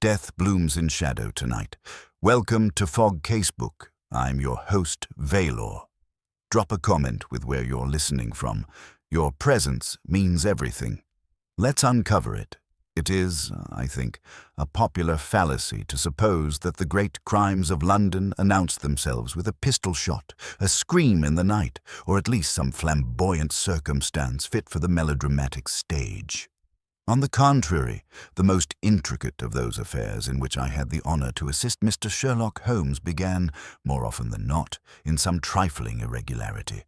Death blooms in shadow tonight. Welcome to Fog Casebook. I'm your host, Valor. Drop a comment with where you're listening from. Your presence means everything. Let's uncover it. It is, I think, a popular fallacy to suppose that the great crimes of London announce themselves with a pistol shot, a scream in the night, or at least some flamboyant circumstance fit for the melodramatic stage. On the contrary, the most intricate of those affairs in which I had the honor to assist Mr. Sherlock Holmes began, more often than not, in some trifling irregularity.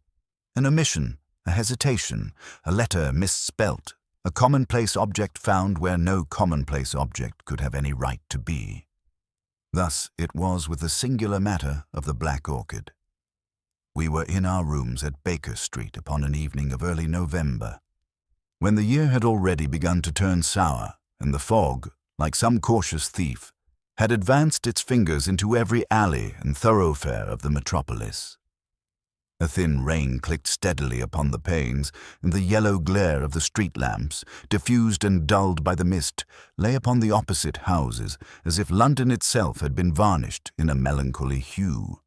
An omission, a hesitation, a letter misspelt, a commonplace object found where no commonplace object could have any right to be. Thus it was with the singular matter of the Black Orchid. We were in our rooms at Baker Street upon an evening of early November, when the year had already begun to turn sour, and the fog, like some cautious thief, had advanced its fingers into every alley and thoroughfare of the metropolis. A thin rain clicked steadily upon the panes, and the yellow glare of the street lamps, diffused and dulled by the mist, lay upon the opposite houses, as if London itself had been varnished in a melancholy hue.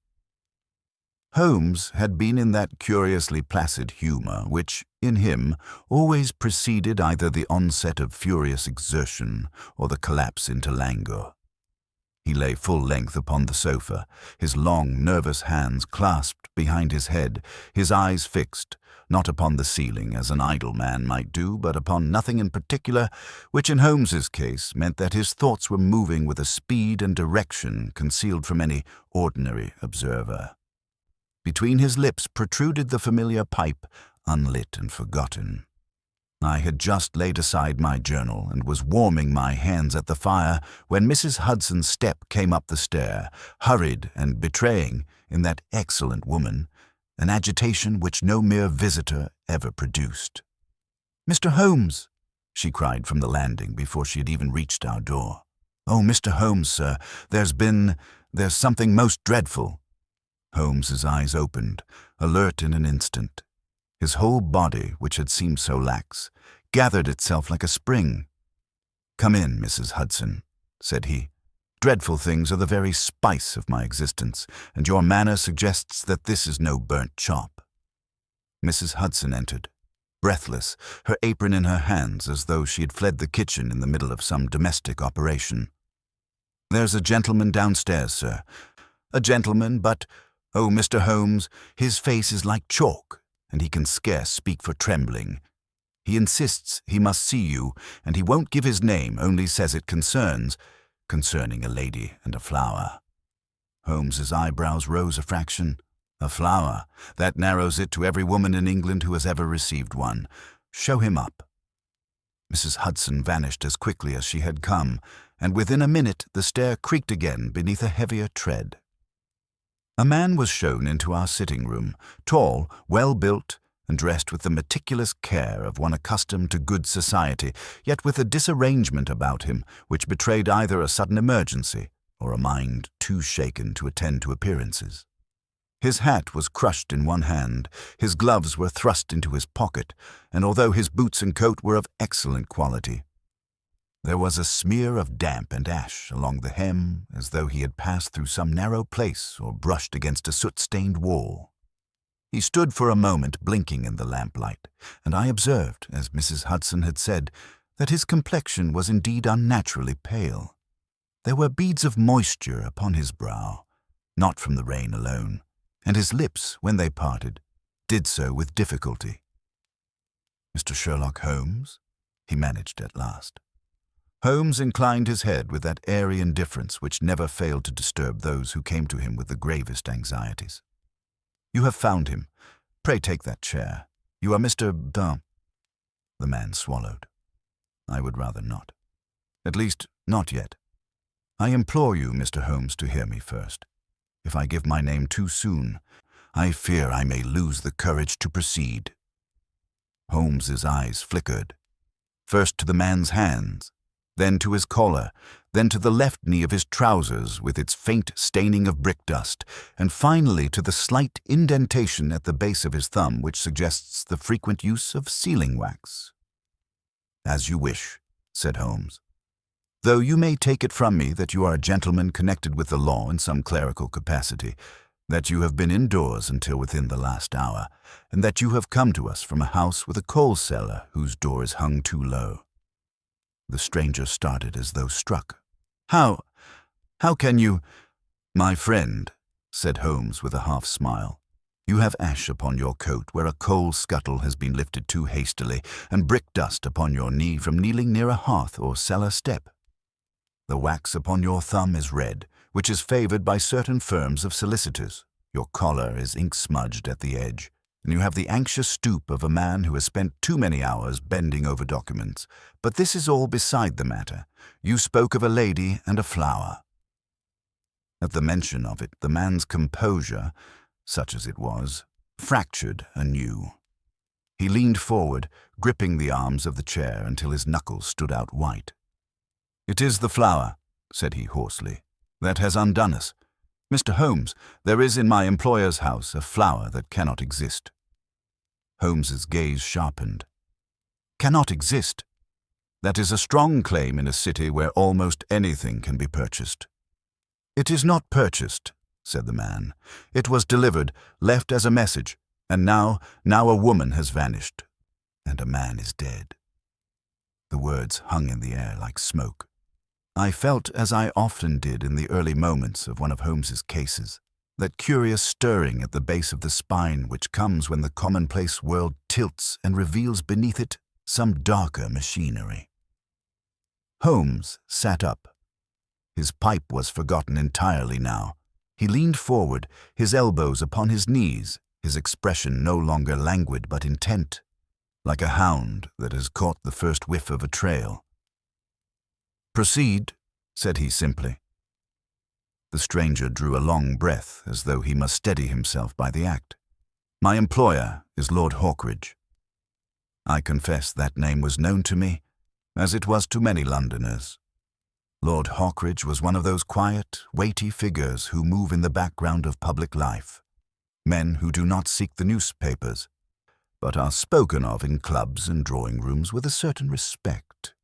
Holmes had been in that curiously placid humour which, in him, always preceded either the onset of furious exertion or the collapse into languor. He lay full length upon the sofa, his long, nervous hands clasped behind his head, his eyes fixed, not upon the ceiling as an idle man might do, but upon nothing in particular, which in Holmes's case meant that his thoughts were moving with a speed and direction concealed from any ordinary observer. Between his lips protruded the familiar pipe, unlit and forgotten. I had just laid aside my journal and was warming my hands at the fire when Mrs. Hudson's step came up the stair, hurried and betraying, in that excellent woman, an agitation which no mere visitor ever produced. "Mr. Holmes!" she cried from the landing before she had even reached our door. "Oh, Mr. Holmes, sir, there's something most dreadful." Holmes's eyes opened, alert in an instant. His whole body, which had seemed so lax, gathered itself like a spring. "Come in, Mrs. Hudson," said he. "Dreadful things are the very spice of my existence, and your manner suggests that this is no burnt chop." Mrs. Hudson entered, breathless, her apron in her hands as though she had fled the kitchen in the middle of some domestic operation. "There's a gentleman downstairs, sir. A gentleman, but, oh, Mr. Holmes, his face is like chalk, and he can scarce speak for trembling. He insists he must see you, and he won't give his name, only says it concerning a lady and a flower." Holmes's eyebrows rose a fraction. "A flower, that narrows it to every woman in England who has ever received one. Show him up." Mrs. Hudson vanished as quickly as she had come, and within a minute the stair creaked again beneath a heavier tread. A man was shown into our sitting-room, tall, well-built, and dressed with the meticulous care of one accustomed to good society, yet with a disarrangement about him which betrayed either a sudden emergency or a mind too shaken to attend to appearances. His hat was crushed in one hand, his gloves were thrust into his pocket, and although his boots and coat were of excellent quality, there was a smear of damp and ash along the hem, as though he had passed through some narrow place or brushed against a soot-stained wall. He stood for a moment blinking in the lamplight, and I observed, as Mrs. Hudson had said, that his complexion was indeed unnaturally pale. There were beads of moisture upon his brow, not from the rain alone, and his lips, when they parted, did so with difficulty. "Mr. Sherlock Holmes?" he managed at last. Holmes inclined his head with that airy indifference which never failed to disturb those who came to him with the gravest anxieties. "You have found him. Pray take that chair. You are Mr. Dunn." The man swallowed. "I would rather not. At least, not yet. I implore you, Mr. Holmes, to hear me first. If I give my name too soon, I fear I may lose the courage to proceed." Holmes's eyes flickered, first to the man's hands, then to his collar, then to the left knee of his trousers with its faint staining of brick dust, and finally to the slight indentation at the base of his thumb which suggests the frequent use of sealing wax. "As you wish," said Holmes. Though you may take it from me that you are a gentleman connected with the law in some clerical capacity, that you have been indoors until within the last hour, and that you have come to us from a house with a coal cellar whose door is hung too low." The stranger started as though struck. How can you—" "My friend," said Holmes with a half-smile, "you have ash upon your coat where a coal scuttle has been lifted too hastily, and brick dust upon your knee from kneeling near a hearth or cellar step. The wax upon your thumb is red, which is favored by certain firms of solicitors. Your collar is ink-smudged at the edge, and you have the anxious stoop of a man who has spent too many hours bending over documents. But this is all beside the matter. You spoke of a lady and a flower." At the mention of it, the man's composure, such as it was, fractured anew. He leaned forward, gripping the arms of the chair until his knuckles stood out white. "It is the flower," said he hoarsely, "that has undone us. Mr. Holmes, there is in my employer's house a flower that cannot exist." Holmes's gaze sharpened. "Cannot exist? That is a strong claim in a city where almost anything can be purchased." "It is not purchased," said the man. "It was delivered, left as a message, and now a woman has vanished, and a man is dead." The words hung in the air like smoke. I felt, as I often did in the early moments of one of Holmes's cases, that curious stirring at the base of the spine which comes when the commonplace world tilts and reveals beneath it some darker machinery. Holmes sat up. His pipe was forgotten entirely now. He leaned forward, his elbows upon his knees, his expression no longer languid but intent, like a hound that has caught the first whiff of a trail. "Proceed," said he simply. The stranger drew a long breath as though he must steady himself by the act. "My employer is Lord Hawkridge." I confess that name was known to me, as it was to many Londoners. Lord Hawkridge was one of those quiet, weighty figures who move in the background of public life, men who do not seek the newspapers, but are spoken of in clubs and drawing-rooms with a certain respect.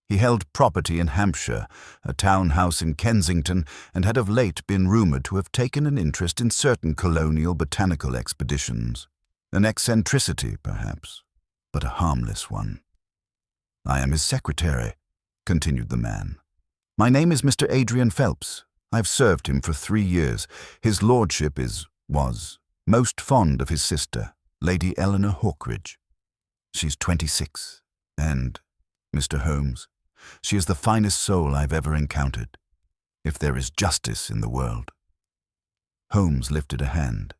He held property in Hampshire, a town-house in Kensington, and had of late been rumoured to have taken an interest in certain colonial botanical expeditions. An eccentricity, perhaps, but a harmless one. "I am his secretary," continued the man. "My name is Mr. Adrian Phelps. I've served him for 3 years. His lordship was most fond of his sister, Lady Eleanor Hawkridge. She's 26, and, Mr. Holmes, she is the finest soul I've ever encountered, if there is justice in the world." Holmes lifted a hand.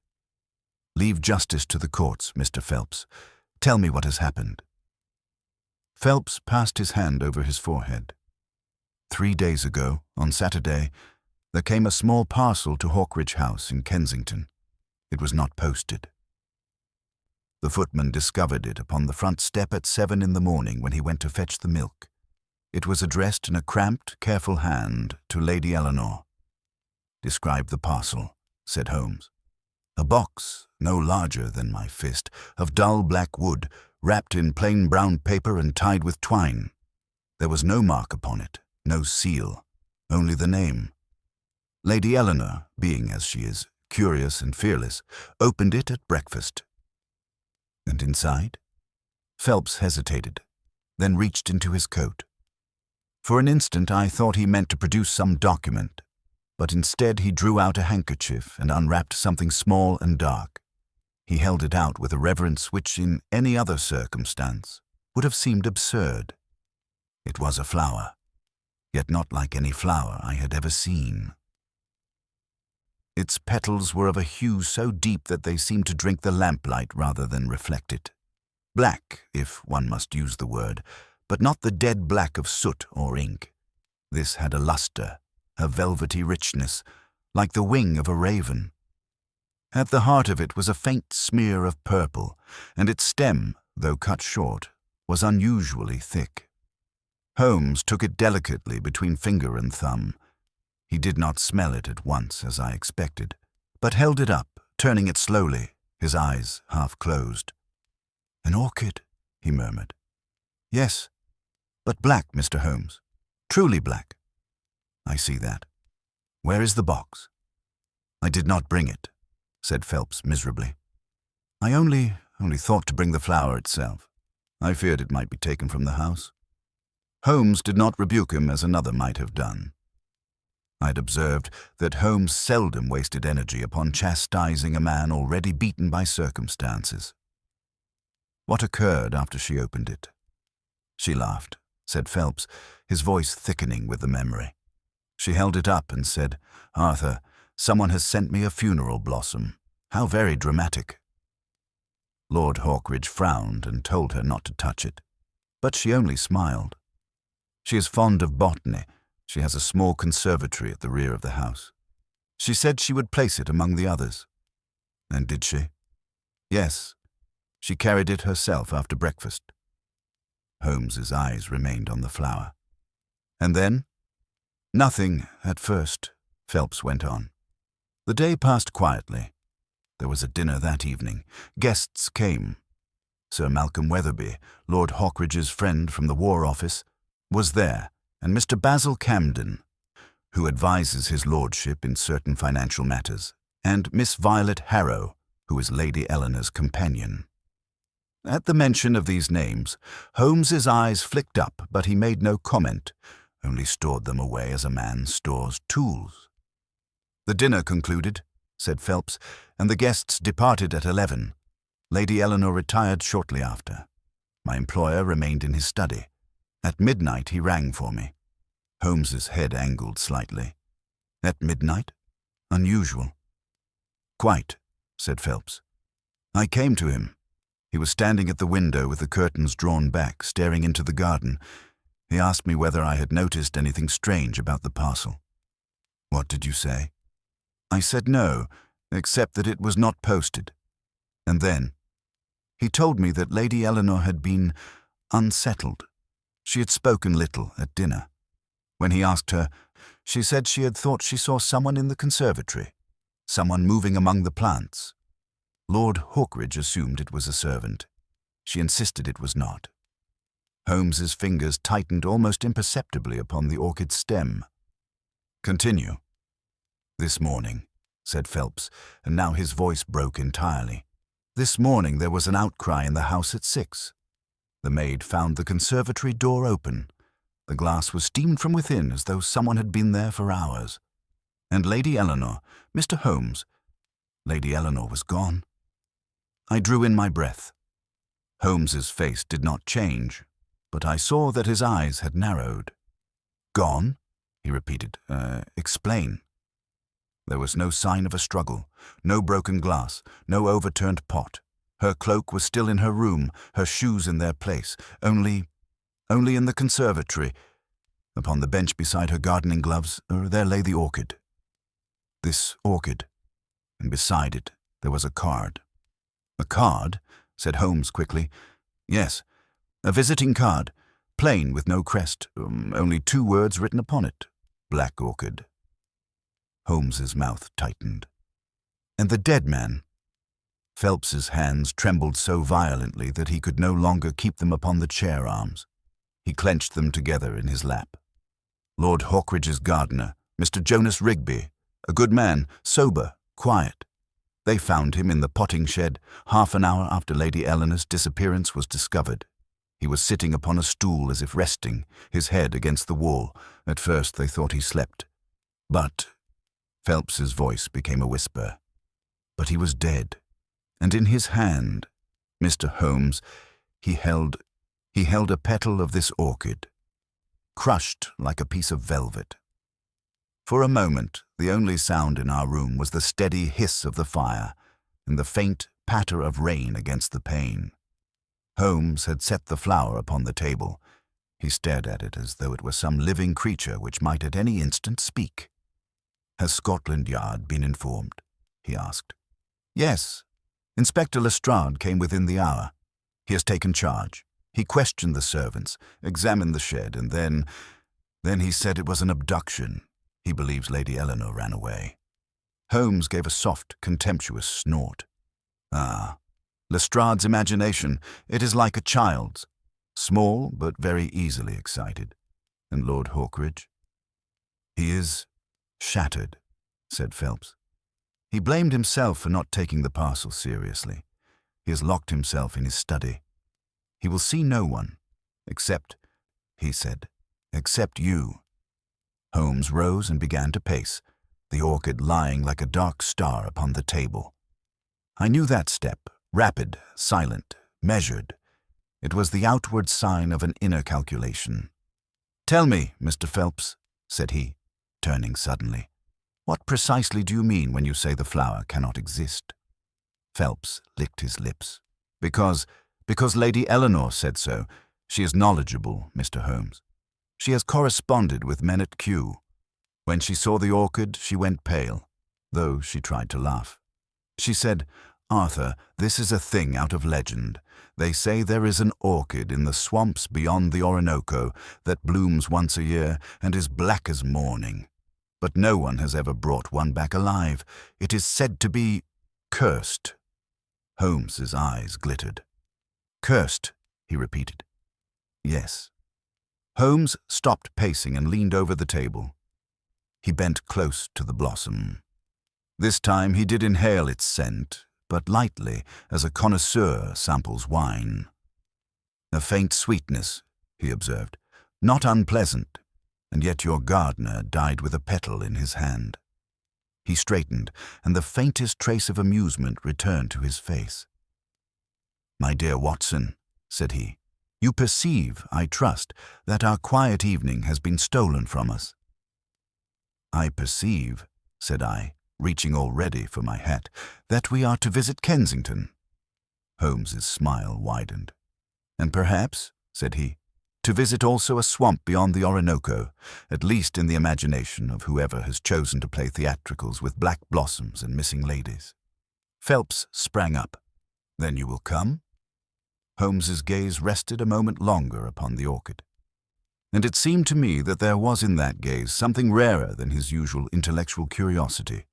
"Leave justice to the courts, Mr. Phelps. Tell me what has happened." Phelps passed his hand over his forehead. 3 days ago, on Saturday, there came a small parcel to Hawkridge House in Kensington. It was not posted. The footman discovered it upon the front step at 7 in the morning when he went to fetch the milk. It was addressed in a cramped, careful hand to Lady Eleanor. "Describe the parcel," said Holmes. "A box, no larger than my fist, of dull black wood, wrapped in plain brown paper and tied with twine. There was no mark upon it, no seal, only the name. Lady Eleanor, being as she is, curious and fearless, opened it at breakfast." "And inside?" Phelps hesitated, then reached into his coat. For an instant I thought he meant to produce some document, but instead he drew out a handkerchief and unwrapped something small and dark. He held it out with a reverence which, in any other circumstance, would have seemed absurd. It was a flower, yet not like any flower I had ever seen. Its petals were of a hue so deep that they seemed to drink the lamplight rather than reflect it. Black, if one must use the word, but not the dead black of soot or ink. This had a luster, a velvety richness, like the wing of a raven. At the heart of it was a faint smear of purple, and its stem, though cut short, was unusually thick. Holmes took it delicately between finger and thumb. He did not smell it at once, as I expected, but held it up, turning it slowly, his eyes half closed. "An orchid," he murmured. "Yes, but black, Mr. Holmes. Truly black. I see that. Where is the box? I did not bring it, said Phelps miserably. I only thought to bring the flower itself. I feared it might be taken from the house. Holmes did not rebuke him as another might have done. I had observed that Holmes seldom wasted energy upon chastising a man already beaten by circumstances. What occurred after she opened it? She laughed, said Phelps, his voice thickening with the memory. She held it up and said, Arthur, someone has sent me a funeral blossom. How very dramatic. Lord Hawkridge frowned and told her not to touch it, but she only smiled. She is fond of botany. She has a small conservatory at the rear of the house. She said she would place it among the others. And did she? Yes. She carried it herself after breakfast. Holmes's eyes remained on the flower. And then? Nothing at first, Phelps went on. The day passed quietly. There was a dinner that evening. Guests came. Sir Malcolm Weatherby, Lord Hawkridge's friend from the War Office, was there, and Mr. Basil Camden, who advises his lordship in certain financial matters, and Miss Violet Harrow, who is Lady Eleanor's companion. At the mention of these names, Holmes's eyes flicked up, but he made no comment, only stored them away as a man stores tools. The dinner concluded, said Phelps, and the guests departed at 11. Lady Eleanor retired shortly after. My employer remained in his study. At midnight he rang for me. Holmes's head angled slightly. At midnight? Unusual. Quite, said Phelps. I came to him. He was standing at the window with the curtains drawn back, staring into the garden. He asked me whether I had noticed anything strange about the parcel. What did you say? I said no, except that it was not posted. And then he told me that Lady Eleanor had been unsettled. She had spoken little at dinner. When he asked her, she said she had thought she saw someone in the conservatory, someone moving among the plants. Lord Hawkridge assumed it was a servant. She insisted it was not. Holmes's fingers tightened almost imperceptibly upon the orchid stem. Continue. This morning, said Phelps, and now his voice broke entirely. This morning there was an outcry in the house at 6. The maid found the conservatory door open. The glass was steamed from within as though someone had been there for hours. And Lady Eleanor, Mr. Holmes, Lady Eleanor was gone. I drew in my breath. Holmes's face did not change, but I saw that his eyes had narrowed. Gone? He repeated. Explain. There was no sign of a struggle, no broken glass, no overturned pot. Her cloak was still in her room, her shoes in their place, only in the conservatory. Upon the bench beside her gardening gloves, there lay the orchid. This orchid, and beside it there was a card. A card? Said Holmes quickly. Yes, a visiting card, plain with no crest, only 2 words written upon it. Black Orchid. Holmes's mouth tightened. And the dead man? Phelps's hands trembled so violently that he could no longer keep them upon the chair arms. He clenched them together in his lap. Lord Hawkridge's gardener, Mr. Jonas Rigby, a good man, sober, quiet. They found him in the potting shed half an hour after Lady Eleanor's disappearance was discovered. He was sitting upon a stool as if resting, his head against the wall. At first they thought he slept. But Phelps's voice became a whisper. But he was dead, and in his hand, Mr. Holmes, he held a petal of this orchid, crushed like a piece of velvet. For a moment, the only sound in our room was the steady hiss of the fire and the faint patter of rain against the pane. Holmes had set the flower upon the table. He stared at it as though it were some living creature which might at any instant speak. Has Scotland Yard been informed? He asked. Yes. Inspector Lestrade came within the hour. He has taken charge. He questioned the servants, examined the shed, and then he said it was an abduction. He believes Lady Eleanor ran away. Holmes gave a soft, contemptuous snort. Ah, Lestrade's imagination, it is like a child's. Small, but very easily excited. And Lord Hawkridge? He is shattered, said Phelps. He blamed himself for not taking the parcel seriously. He has locked himself in his study. He will see no one, except, he said, except you. Holmes rose and began to pace, the orchid lying like a dark star upon the table. I knew that step, rapid, silent, measured. It was the outward sign of an inner calculation. "Tell me, Mr. Phelps," said he, turning suddenly, "what precisely do you mean when you say the flower cannot exist?" Phelps licked his lips. Because Lady Eleanor said so. She is knowledgeable, Mr. Holmes. She has corresponded with men at Kew. When she saw the orchid, she went pale, though she tried to laugh. She said, "Arthur, this is a thing out of legend. They say there is an orchid in the swamps beyond the Orinoco that blooms once a year and is black as mourning. But no one has ever brought one back alive. It is said to be cursed." Holmes's eyes glittered. "Cursed," he repeated. "Yes." Holmes stopped pacing and leaned over the table. He bent close to the blossom. This time he did inhale its scent, but lightly, as a connoisseur samples wine. "A faint sweetness," he observed, "not unpleasant, and yet your gardener died with a petal in his hand." He straightened, and the faintest trace of amusement returned to his face. "My dear Watson," said he, "you perceive, I trust, that our quiet evening has been stolen from us." "I perceive," said I, reaching already for my hat, "that we are to visit Kensington." Holmes's smile widened. "And perhaps," said he, "to visit also a swamp beyond the Orinoco, at least in the imagination of whoever has chosen to play theatricals with black blossoms and missing ladies." Phelps sprang up. "Then you will come?" Holmes's gaze rested a moment longer upon the orchid. And it seemed to me that there was in that gaze something rarer than his usual intellectual curiosity,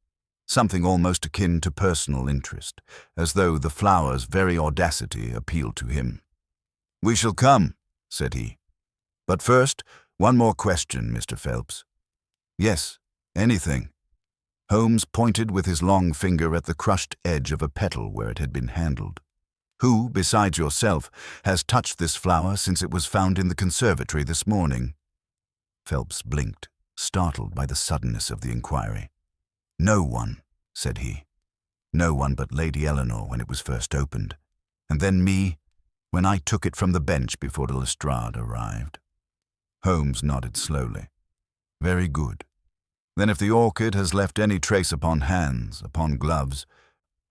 something almost akin to personal interest, as though the flower's very audacity appealed to him. "We shall come," said he. "But first, one more question, Mr. Phelps." "Yes, anything." Holmes pointed with his long finger at the crushed edge of a petal where it had been handled. "Who, besides yourself, has touched this flower since it was found in the conservatory this morning?" Phelps blinked, startled by the suddenness of the inquiry. "No one," said he. "No one but Lady Eleanor when it was first opened, and then me when I took it from the bench before the Lestrade arrived." Holmes nodded slowly. "Very good. Then if the orchid has left any trace upon hands, upon gloves,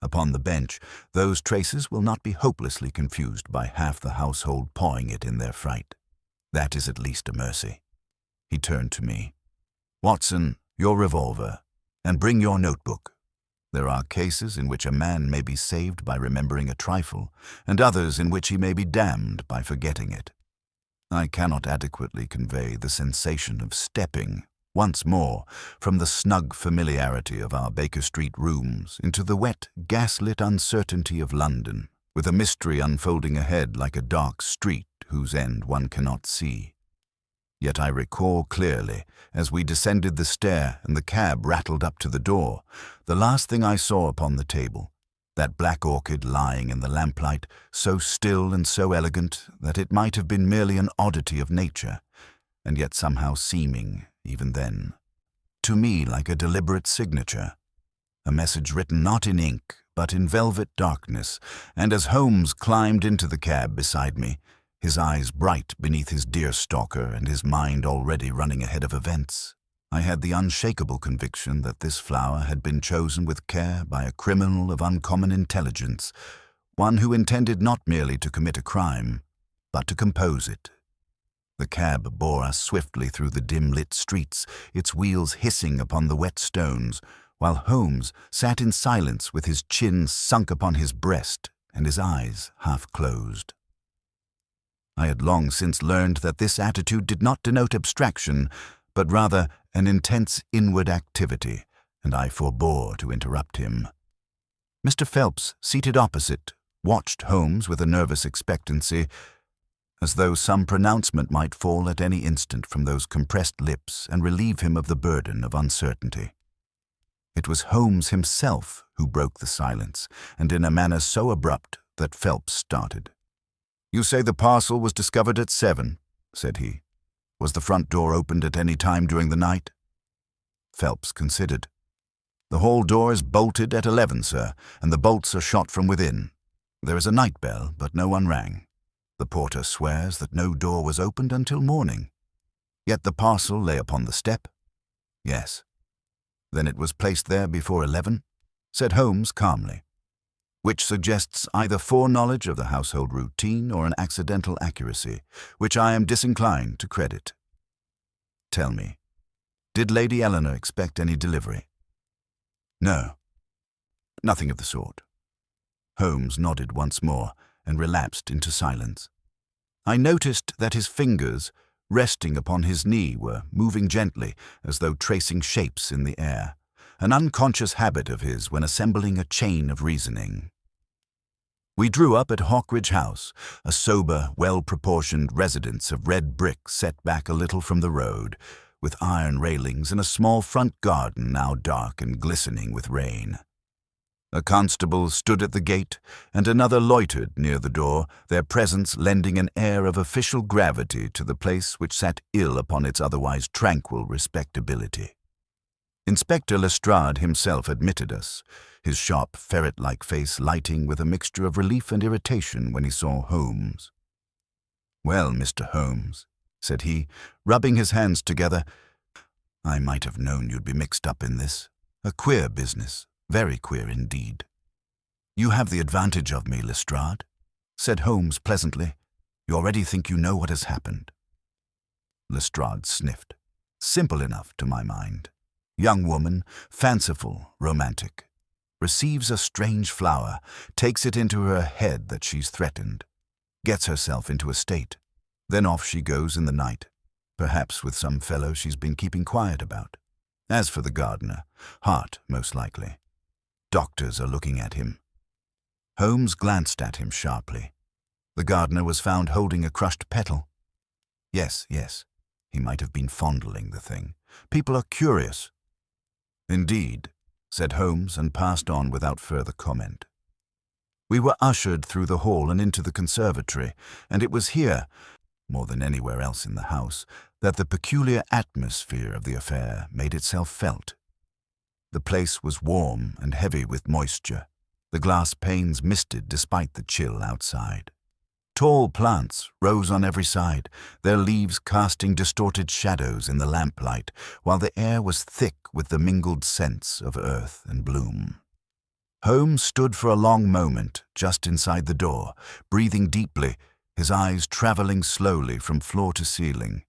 upon the bench, those traces will not be hopelessly confused by half the household pawing it in their fright. That is at least a mercy." He turned to me. "Watson, your revolver, and bring your notebook. There are cases in which a man may be saved by remembering a trifle, and others in which he may be damned by forgetting it. I cannot adequately convey the sensation of stepping, once more, from the snug familiarity of our Baker Street rooms into the wet, gas-lit uncertainty of London, with a mystery unfolding ahead like a dark street whose end one cannot see. Yet I recall clearly, as we descended the stair and the cab rattled up to the door, the last thing I saw upon the table, that black orchid lying in the lamplight, so still and so elegant that it might have been merely an oddity of nature, and yet somehow seeming, even then, to me like a deliberate signature, a message written not in ink, but in velvet darkness, and as Holmes climbed into the cab beside me, his eyes bright beneath his deerstalker and his mind already running ahead of events, I had the unshakable conviction that this flower had been chosen with care by a criminal of uncommon intelligence, one who intended not merely to commit a crime, but to compose it. The cab bore us swiftly through the dim-lit streets, its wheels hissing upon the wet stones, while Holmes sat in silence with his chin sunk upon his breast and his eyes half closed. I had long since learned that this attitude did not denote abstraction, but rather an intense inward activity, and I forbore to interrupt him. Mr. Phelps, seated opposite, watched Holmes with a nervous expectancy, as though some pronouncement might fall at any instant from those compressed lips and relieve him of the burden of uncertainty. It was Holmes himself who broke the silence, and in a manner so abrupt that Phelps started. "You say the parcel was discovered at 7, said he. "Was the front door opened at any time during the night?" Phelps considered. "The hall door is bolted at 11, sir, and the bolts are shot from within. There is a night bell, but no one rang. The porter swears that no door was opened until morning. Yet the parcel lay upon the step." "Yes." "Then it was placed there before 11, said Holmes calmly, "which suggests either foreknowledge of the household routine or an accidental accuracy, which I am disinclined to credit. Tell me, did Lady Eleanor expect any delivery?" "No, nothing of the sort." Holmes nodded once more and relapsed into silence. I noticed that his fingers, resting upon his knee, were moving gently, as though tracing shapes in the air, an unconscious habit of his when assembling a chain of reasoning. We drew up at Hawkridge House, a sober, well-proportioned residence of red brick set back a little from the road, with iron railings and a small front garden now dark and glistening with rain. A constable stood at the gate, and another loitered near the door, their presence lending an air of official gravity to the place which sat ill upon its otherwise tranquil respectability. Inspector Lestrade himself admitted us, his sharp, ferret-like face lighting with a mixture of relief and irritation when he saw Holmes. "Well, Mr. Holmes," said he, rubbing his hands together, "I might have known you'd be mixed up in this. A queer business. Very queer indeed." "You have the advantage of me, Lestrade," said Holmes pleasantly. "You already think you know what has happened." Lestrade sniffed. "Simple enough, to my mind. Young woman, fanciful, romantic. Receives a strange flower, takes it into her head that she's threatened, gets herself into a state. Then off she goes in the night, perhaps with some fellow she's been keeping quiet about. As for the gardener, heart, most likely. Doctors are looking at him." Holmes glanced at him sharply. "The gardener was found holding a crushed petal." Yes. He might have been fondling the thing. People are curious." "Indeed," said Holmes, and passed on without further comment. We were ushered through the hall and into the conservatory, and it was here, more than anywhere else in the house, that the peculiar atmosphere of the affair made itself felt. The place was warm and heavy with moisture, the glass panes misted despite the chill outside. Tall plants rose on every side, their leaves casting distorted shadows in the lamplight, while the air was thick with the mingled scents of earth and bloom. Holmes stood for a long moment just inside the door, breathing deeply, his eyes traveling slowly from floor to ceiling.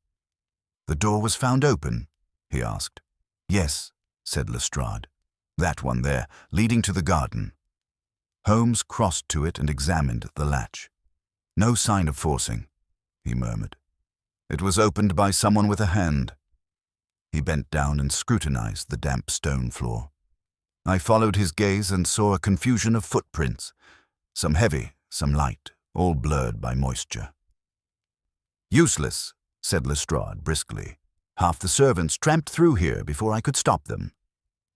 "The door was found open?" he asked. "Yes," said Lestrade. "That one there, leading to the garden." Holmes crossed to it and examined the latch. "No sign of forcing," he murmured. "It was opened by someone with a hand." He bent down and scrutinized the damp stone floor. I followed his gaze and saw a confusion of footprints, some heavy, some light, all blurred by moisture. "Useless," said Lestrade briskly. "Half the servants tramped through here before I could stop them."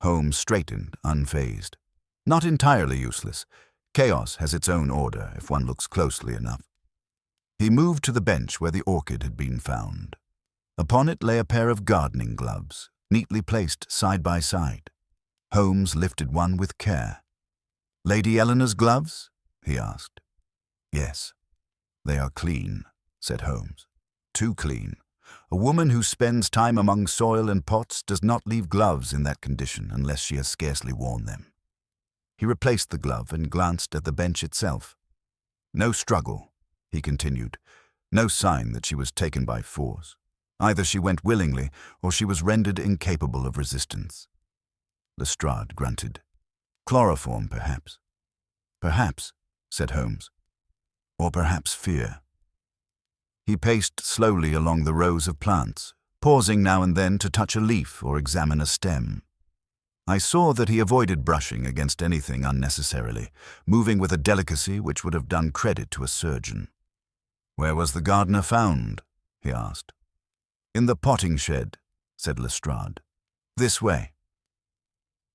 Holmes straightened, unfazed. "Not entirely useless. Chaos has its own order, if one looks closely enough." He moved to the bench where the orchid had been found. Upon it lay a pair of gardening gloves, neatly placed side by side. Holmes lifted one with care. "Lady Eleanor's gloves?" he asked. "Yes. They are clean," said Holmes. "Too clean. A woman who spends time among soil and pots does not leave gloves in that condition unless she has scarcely worn them." He replaced the glove and glanced at the bench itself. "No struggle," he continued. "No sign that she was taken by force. Either she went willingly, or she was rendered incapable of resistance." Lestrade grunted. "Chloroform, perhaps." "Perhaps," said Holmes. "Or perhaps fear." He paced slowly along the rows of plants, pausing now and then to touch a leaf or examine a stem. I saw that he avoided brushing against anything unnecessarily, moving with a delicacy which would have done credit to a surgeon. "Where was the gardener found?" he asked. "In the potting shed," said Lestrade. "This way."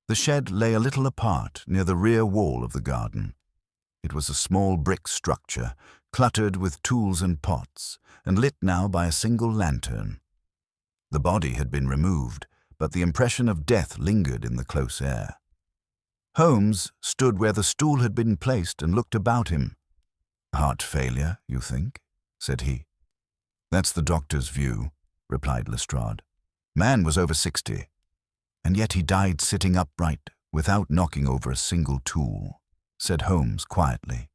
The shed lay a little apart near the rear wall of the garden. It was a small brick structure, cluttered with tools and pots, and lit now by a single lantern. The body had been removed, but the impression of death lingered in the close air. Holmes stood where the stool had been placed and looked about him. "Heart failure, you think?" said he. "That's the doctor's view," replied Lestrade. "Man was over 60, and yet he died sitting upright without knocking over a single tool," said Holmes quietly,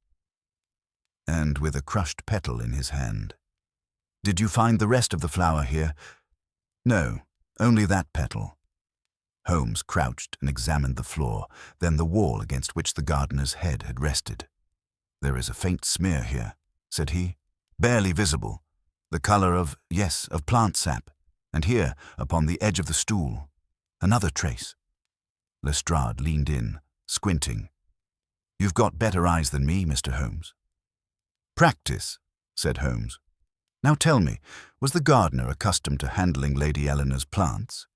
and with a crushed petal in his hand. "Did you find the rest of the flower here?" "No, only that petal." Holmes crouched and examined the floor, then the wall against which the gardener's head had rested. "There is a faint smear here," said he, "barely visible, the color of plant sap, and here, upon the edge of the stool, another trace." Lestrade leaned in, squinting. "You've got better eyes than me, Mr. Holmes." "Practice," said Holmes. "Now tell me, was the gardener accustomed to handling Lady Eleanor's plants?"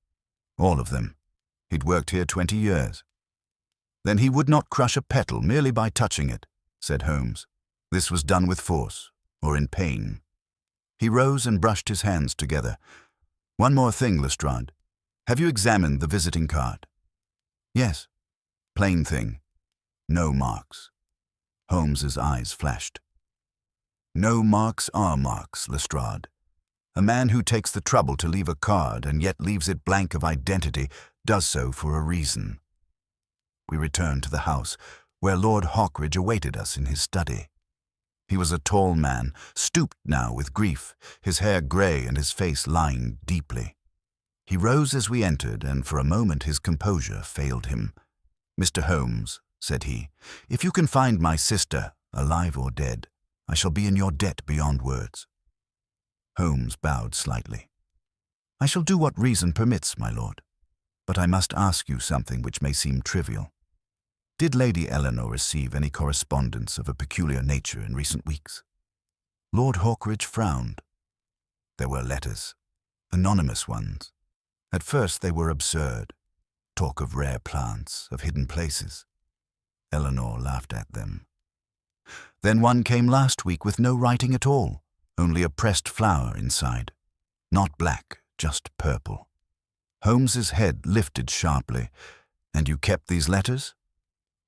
"All of them. He'd worked here 20 years. "Then he would not crush a petal merely by touching it," said Holmes. "This was done with force, or in pain." He rose and brushed his hands together. "One more thing, Lestrade. Have you examined the visiting card?" "Yes." "Plain thing. No marks." Holmes's eyes flashed. "No marks are marks, Lestrade. A man who takes the trouble to leave a card and yet leaves it blank of identity does so for a reason." We returned to the house, where Lord Hawkridge awaited us in his study. He was a tall man, stooped now with grief, his hair grey and his face lined deeply. He rose as we entered, and for a moment his composure failed him. "Mr. Holmes," said he, "if you can find my sister, alive or dead, I shall be in your debt beyond words." Holmes bowed slightly. "I shall do what reason permits, my lord. But I must ask you something which may seem trivial. Did Lady Eleanor receive any correspondence of a peculiar nature in recent weeks?" Lord Hawkridge frowned. "There were letters, anonymous ones. At first they were absurd. Talk of rare plants, of hidden places. Eleanor laughed at them. Then one came last week with no writing at all, only a pressed flower inside. Not black, just purple." Holmes's head lifted sharply. "And you kept these letters?"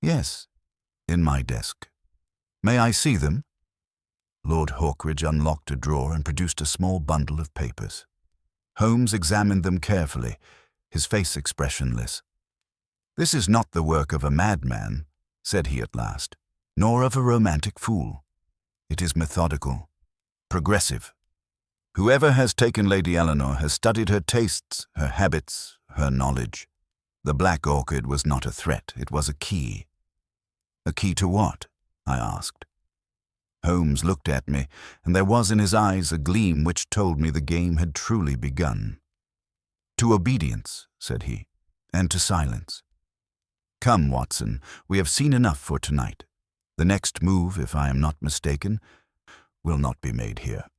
"Yes, in my desk." "May I see them?" Lord Hawkridge unlocked a drawer and produced a small bundle of papers. Holmes examined them carefully, his face expressionless. "This is not the work of a madman," said he at last, "nor of a romantic fool. It is methodical, progressive. Whoever has taken Lady Eleanor has studied her tastes, her habits, her knowledge. The Black Orchid was not a threat, it was a key." "A key to what?" I asked. Holmes looked at me, and there was in his eyes a gleam which told me the game had truly begun. "To obedience," said he, "and to silence. Come, Watson, we have seen enough for tonight. The next move, if I am not mistaken, will not be made here."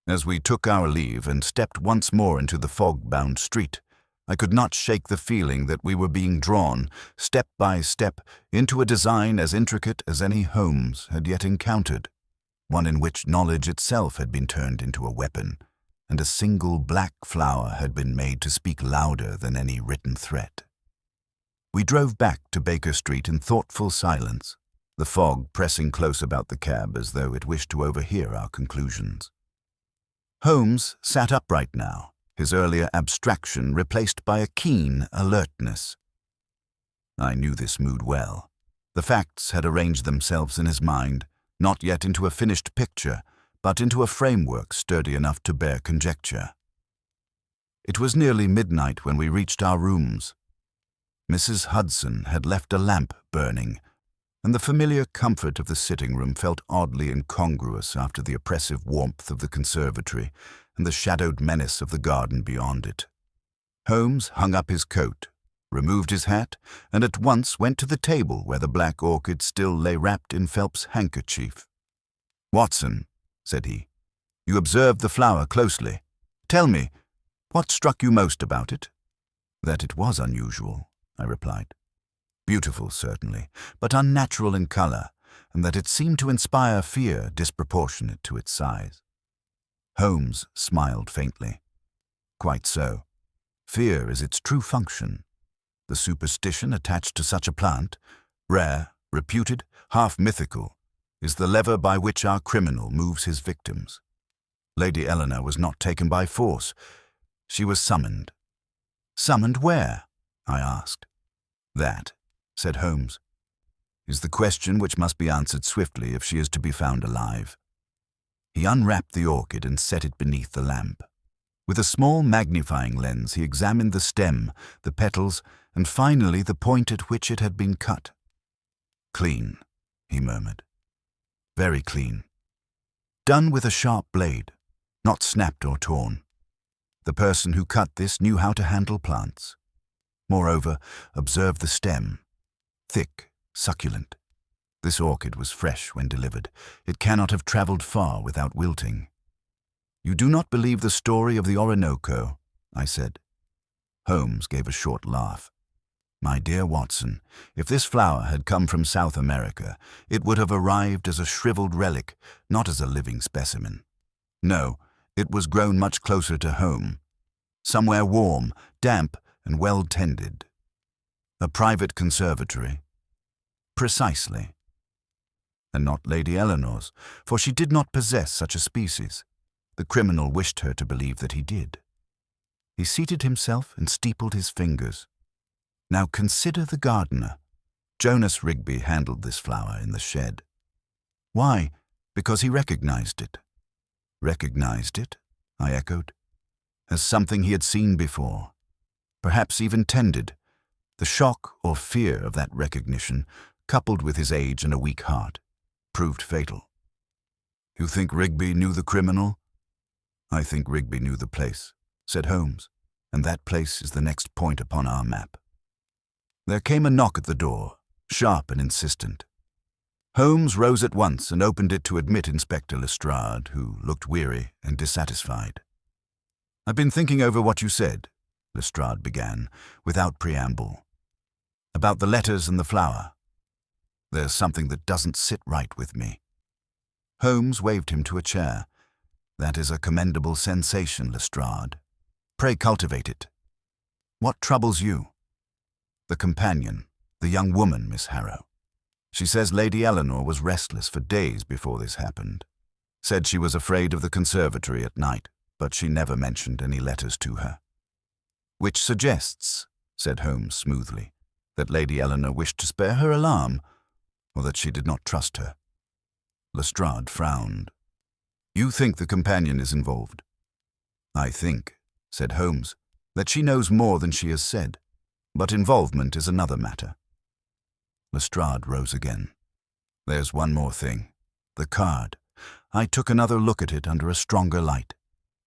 As we took our leave and stepped once more into the fog-bound street, I could not shake the feeling that we were being drawn, step by step, into a design as intricate as any Holmes had yet encountered, one in which knowledge itself had been turned into a weapon, and a single black flower had been made to speak louder than any written threat. We drove back to Baker Street in thoughtful silence, the fog pressing close about the cab as though it wished to overhear our conclusions. Holmes sat upright now, his earlier abstraction replaced by a keen alertness. I knew this mood well. The facts had arranged themselves in his mind, not yet into a finished picture, but into a framework sturdy enough to bear conjecture. It was nearly midnight when we reached our rooms. Mrs. Hudson had left a lamp burning, and the familiar comfort of the sitting-room felt oddly incongruous after the oppressive warmth of the conservatory and the shadowed menace of the garden beyond it. Holmes hung up his coat, removed his hat, and at once went to the table where the Black Orchid still lay wrapped in Phelps' handkerchief. "Watson," said he, "you observed the flower closely. Tell me, what struck you most about it?" "That it was unusual," I replied. "Beautiful, certainly, but unnatural in color, and that it seemed to inspire fear disproportionate to its size." Holmes smiled faintly. "Quite so. Fear is its true function. The superstition attached to such a plant, rare, reputed, half mythical, is the lever by which our criminal moves his victims. Lady Eleanor was not taken by force. She was summoned." "Summoned where?" I asked. "That," said Holmes, "is the question which must be answered swiftly if she is to be found alive." He unwrapped the orchid and set it beneath the lamp. With a small magnifying lens, he examined the stem, the petals, and finally the point at which it had been cut. "Clean," he murmured. "Very clean. Done with a sharp blade, not snapped or torn. The person who cut this knew how to handle plants. Moreover, observe the stem. Thick, succulent. This orchid was fresh when delivered. It cannot have traveled far without wilting." "You do not believe the story of the Orinoco?" I said. Holmes gave a short laugh. "My dear Watson, if this flower had come from South America, it would have arrived as a shriveled relic, not as a living specimen. No, it was grown much closer to home. Somewhere warm, damp, and well tended." "A private conservatory?" "Precisely." "And not Lady Eleanor's, for she did not possess such a species. The criminal wished her to believe that he did." He seated himself and steepled his fingers. "Now consider the gardener. Jonas Rigby handled this flower in the shed. Why? Because he recognized it." "Recognized it?" I echoed. "As something he had seen before, perhaps even tended. The shock or fear of that recognition, coupled with his age and a weak heart, proved fatal." "You think Rigby knew the criminal?" "I think Rigby knew the place," said Holmes, "and that place is the next point upon our map." There came a knock at the door, sharp and insistent. Holmes rose at once and opened it to admit Inspector Lestrade, who looked weary and dissatisfied. "I've been thinking over what you said," Lestrade began, without preamble. "About the letters and the flower. There's something that doesn't sit right with me." Holmes waved him to a chair. "That is a commendable sensation, Lestrade. Pray cultivate it. What troubles you?" "The companion, the young woman, Miss Harrow. She says Lady Eleanor was restless for days before this happened. Said she was afraid of the conservatory at night, but she never mentioned any letters to her." "Which suggests," said Holmes smoothly, "that Lady Eleanor wished to spare her alarm, or that she did not trust her." Lestrade frowned. "You think the companion is involved?" "I think," said Holmes, "that she knows more than she has said, but involvement is another matter." Lestrade rose again. "There's one more thing. The card. I took another look at it under a stronger light.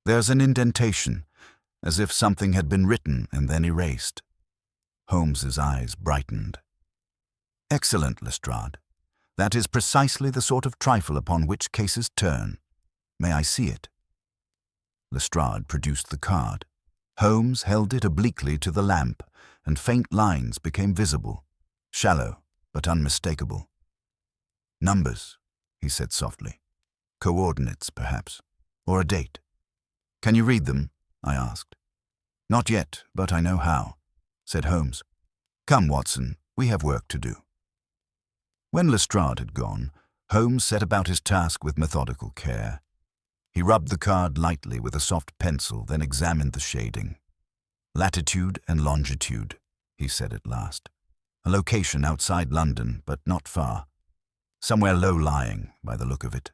There's an indentation, as if something had been written and then erased." Holmes's eyes brightened. "Excellent, Lestrade. That is precisely the sort of trifle upon which cases turn. May I see it?" Lestrade produced the card. Holmes held it obliquely to the lamp, and faint lines became visible, shallow but unmistakable. "Numbers," he said softly. "Coordinates, perhaps, or a date." "Can you read them?" I asked. "Not yet, but I know how," said Holmes. "Come, Watson, we have work to do." When Lestrade had gone, Holmes set about his task with methodical care. He rubbed the card lightly with a soft pencil, then examined the shading. "Latitude and longitude," he said at last. "A location outside London, but not far. Somewhere low-lying, by the look of it."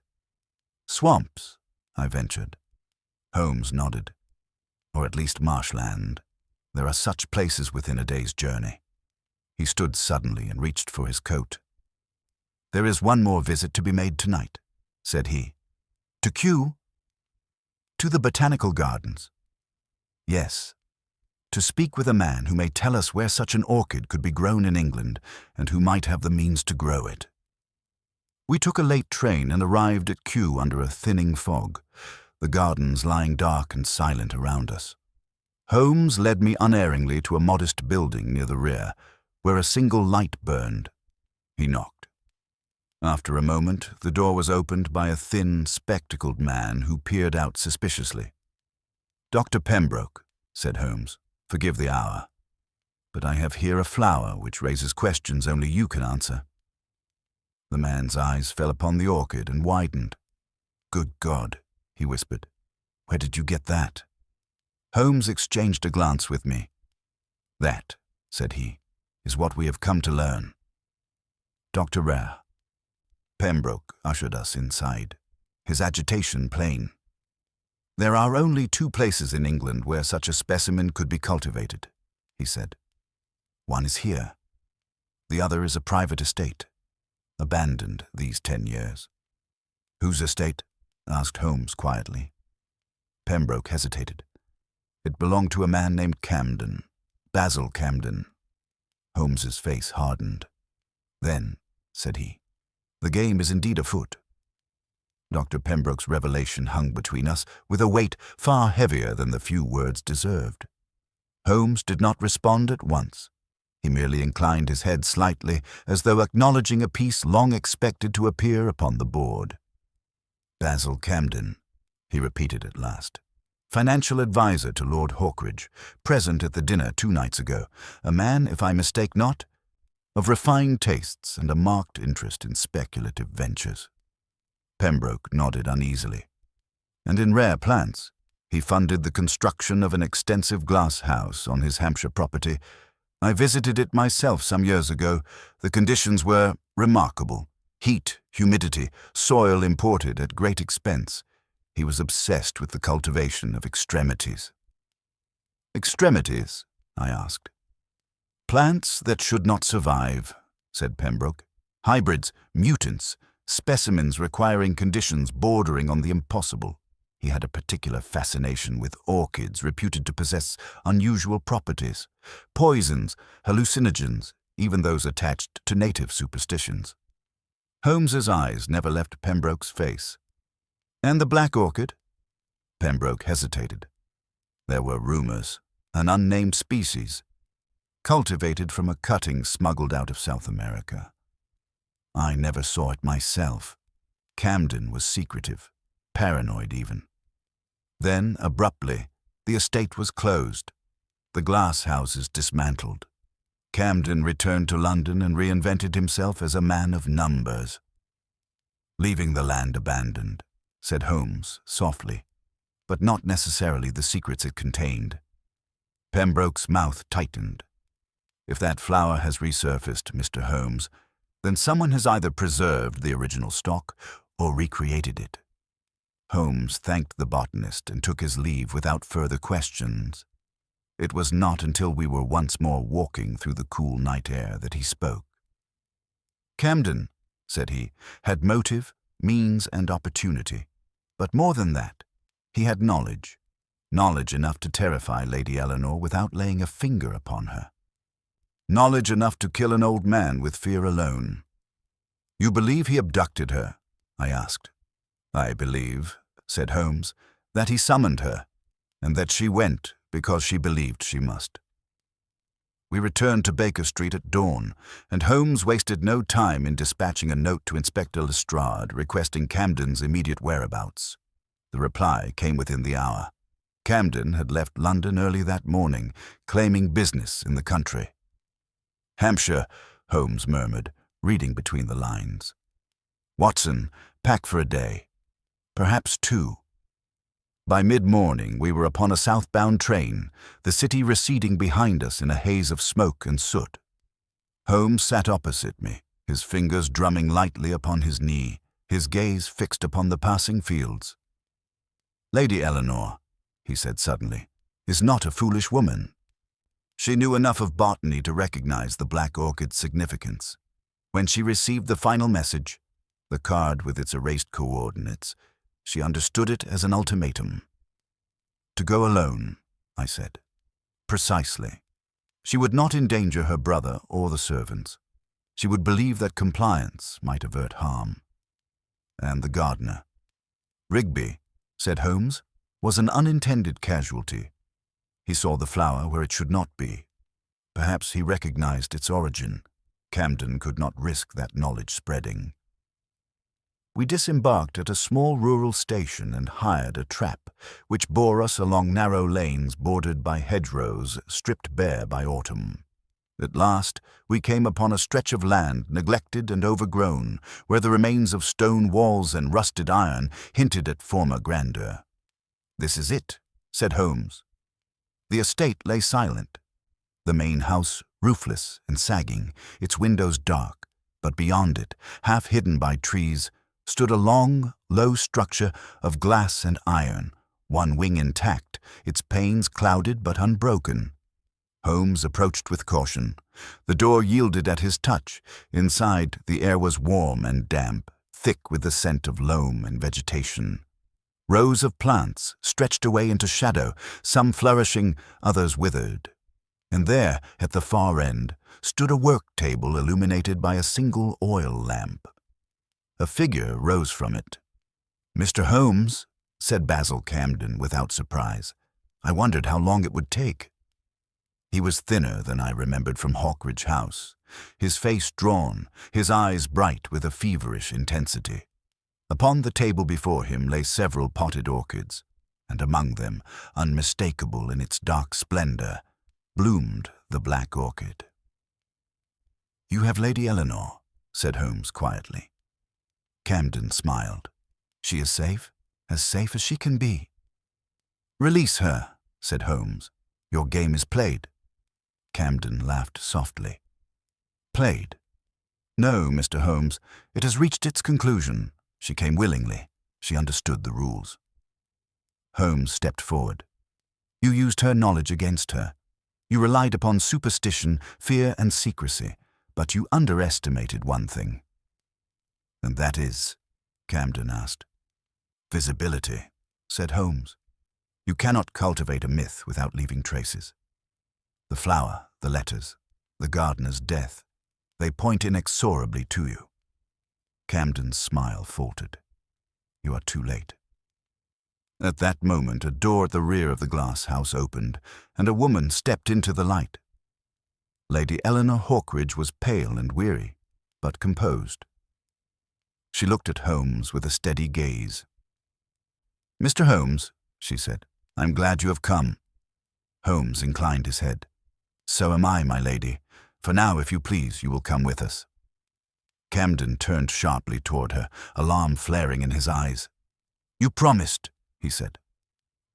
"Swamps," I ventured. Holmes nodded. "Or at least marshland. There are such places within a day's journey." He stood suddenly and reached for his coat. "There is one more visit to be made tonight," said he. "To Kew?" "To the botanical gardens." "Yes. To speak with a man who may tell us where such an orchid could be grown in England and who might have the means to grow it." We took a late train and arrived at Kew under a thinning fog, the gardens lying dark and silent around us. Holmes led me unerringly to a modest building near the rear, where a single light burned. He knocked. After a moment, the door was opened by a thin, spectacled man who peered out suspiciously. "Dr. Pembroke," said Holmes, "forgive the hour, but I have here a flower which raises questions only you can answer." The man's eyes fell upon the orchid and widened. "Good God," he whispered. "Where did you get that?" Holmes exchanged a glance with me. "That," said he, "is what we have come to learn." Dr. Rare. Pembroke ushered us inside, his agitation plain. "There are only 2 places in England where such a specimen could be cultivated," he said. "One is here. The other is a private estate, abandoned these 10 years. "Whose estate?" asked Holmes quietly. Pembroke hesitated. "It belonged to a man named Camden, Basil Camden." Holmes's face hardened. "Then," said he, "the game is indeed afoot." Dr. Pembroke's revelation hung between us with a weight far heavier than the few words deserved. Holmes did not respond at once. He merely inclined his head slightly, as though acknowledging a piece long expected to appear upon the board. "Basil Camden," he repeated at last. "Financial adviser to Lord Hawkridge, present at the dinner 2 nights ago. A man, if I mistake not, of refined tastes and a marked interest in speculative ventures." Pembroke nodded uneasily. "And in rare plants. He funded the construction of an extensive glass house on his Hampshire property. I visited it myself some years ago. The conditions were remarkable. Heat, humidity, soil imported at great expense. He was obsessed with the cultivation of extremities." "Extremities?" I asked. "Plants that should not survive," said Pembroke. "Hybrids, mutants, specimens requiring conditions bordering on the impossible. He had a particular fascination with orchids reputed to possess unusual properties, poisons, hallucinogens, even those attached to native superstitions." Holmes's eyes never left Pembroke's face. "And the Black Orchid?" Pembroke hesitated. "There were rumors. An unnamed species, cultivated from a cutting smuggled out of South America. I never saw it myself. Camden was secretive, paranoid even. Then, abruptly, the estate was closed, the glass houses dismantled. Camden returned to London and reinvented himself as a man of numbers." "Leaving the land abandoned," said Holmes softly, "but not necessarily the secrets it contained." Pembroke's mouth tightened. "If that flower has resurfaced, Mr. Holmes, then someone has either preserved the original stock or recreated it." Holmes thanked the botanist and took his leave without further questions. It was not until we were once more walking through the cool night air that he spoke. "Camden," said he, "had motive, means, and opportunity. But more than that, he had knowledge enough to terrify Lady Eleanor without laying a finger upon her. Knowledge enough to kill an old man with fear alone." "You believe he abducted her?" I asked. "I believe," said Holmes, "that he summoned her, and that she went because she believed she must." We returned to Baker Street at dawn, and Holmes wasted no time in dispatching a note to Inspector Lestrade requesting Camden's immediate whereabouts. The reply came within the hour. Camden had left London early that morning, claiming business in the country. "Hampshire," Holmes murmured, reading between the lines. "Watson, pack for a day. Perhaps 2. By mid-morning we were upon a southbound train, the city receding behind us in a haze of smoke and soot. Holmes sat opposite me, his fingers drumming lightly upon his knee, his gaze fixed upon the passing fields. "Lady Eleanor," he said suddenly, "is not a foolish woman. She knew enough of botany to recognize the Black Orchid's significance. When she received the final message, the card with its erased coordinates, she understood it as an ultimatum. 'To go alone,' I said. 'Precisely. She would not endanger her brother or the servants. She would believe that compliance might avert harm. and the gardener. Rigby, said Holmes, was an unintended casualty. He saw the flower where it should not be. Perhaps he recognized its origin. Camden could not risk that knowledge spreading. We disembarked at a small rural station and hired a trap, which bore us along narrow lanes bordered by hedgerows stripped bare by autumn. At last, we came upon a stretch of land neglected and overgrown, where the remains of stone walls and rusted iron hinted at former grandeur. "This is it," said Holmes. The estate lay silent, the main house roofless and sagging, its windows dark, but beyond it, half hidden by trees, stood a long, low structure of glass and iron, one wing intact, its panes clouded but unbroken. Holmes approached with caution. The door yielded at his touch. Inside, the air was warm and damp, thick with the scent of loam and vegetation. Rows of plants stretched away into shadow, some flourishing, others withered. And there, at the far end, stood a work table illuminated by a single oil lamp. A figure rose from it. "Mr. Holmes," said Basil Camden without surprise. "I wondered how long it would take." He was thinner than I remembered from Hawkridge House, his face drawn, his eyes bright with a feverish intensity. Upon the table before him lay several potted orchids, and among them, unmistakable in its dark splendor, bloomed the Black Orchid. "You have Lady Eleanor," said Holmes quietly. Camden smiled. "She is safe as she can be." "Release her," said Holmes. "Your game is played." Camden laughed softly. "Played? No, Mr. Holmes. It has reached its conclusion. She came willingly. She understood the rules." Holmes stepped forward. "You used her knowledge against her. You relied upon superstition, fear, and secrecy, but you underestimated one thing." "And that is?" Camden asked. "Visibility," said Holmes. "You cannot cultivate a myth without leaving traces. The flower, the letters, the gardener's death, they point inexorably to you." Camden's smile faltered. "You are too late." At that moment, a door at the rear of the glass house opened, and a woman stepped into the light. Lady Eleanor Hawkridge was pale and weary, but composed. She looked at Holmes with a steady gaze. "Mr. Holmes," she said, "I'm glad you have come." Holmes inclined his head. "So am I, my lady. For now, if you please, you will come with us." Camden turned sharply toward her, alarm flaring in his eyes. "You promised," he said.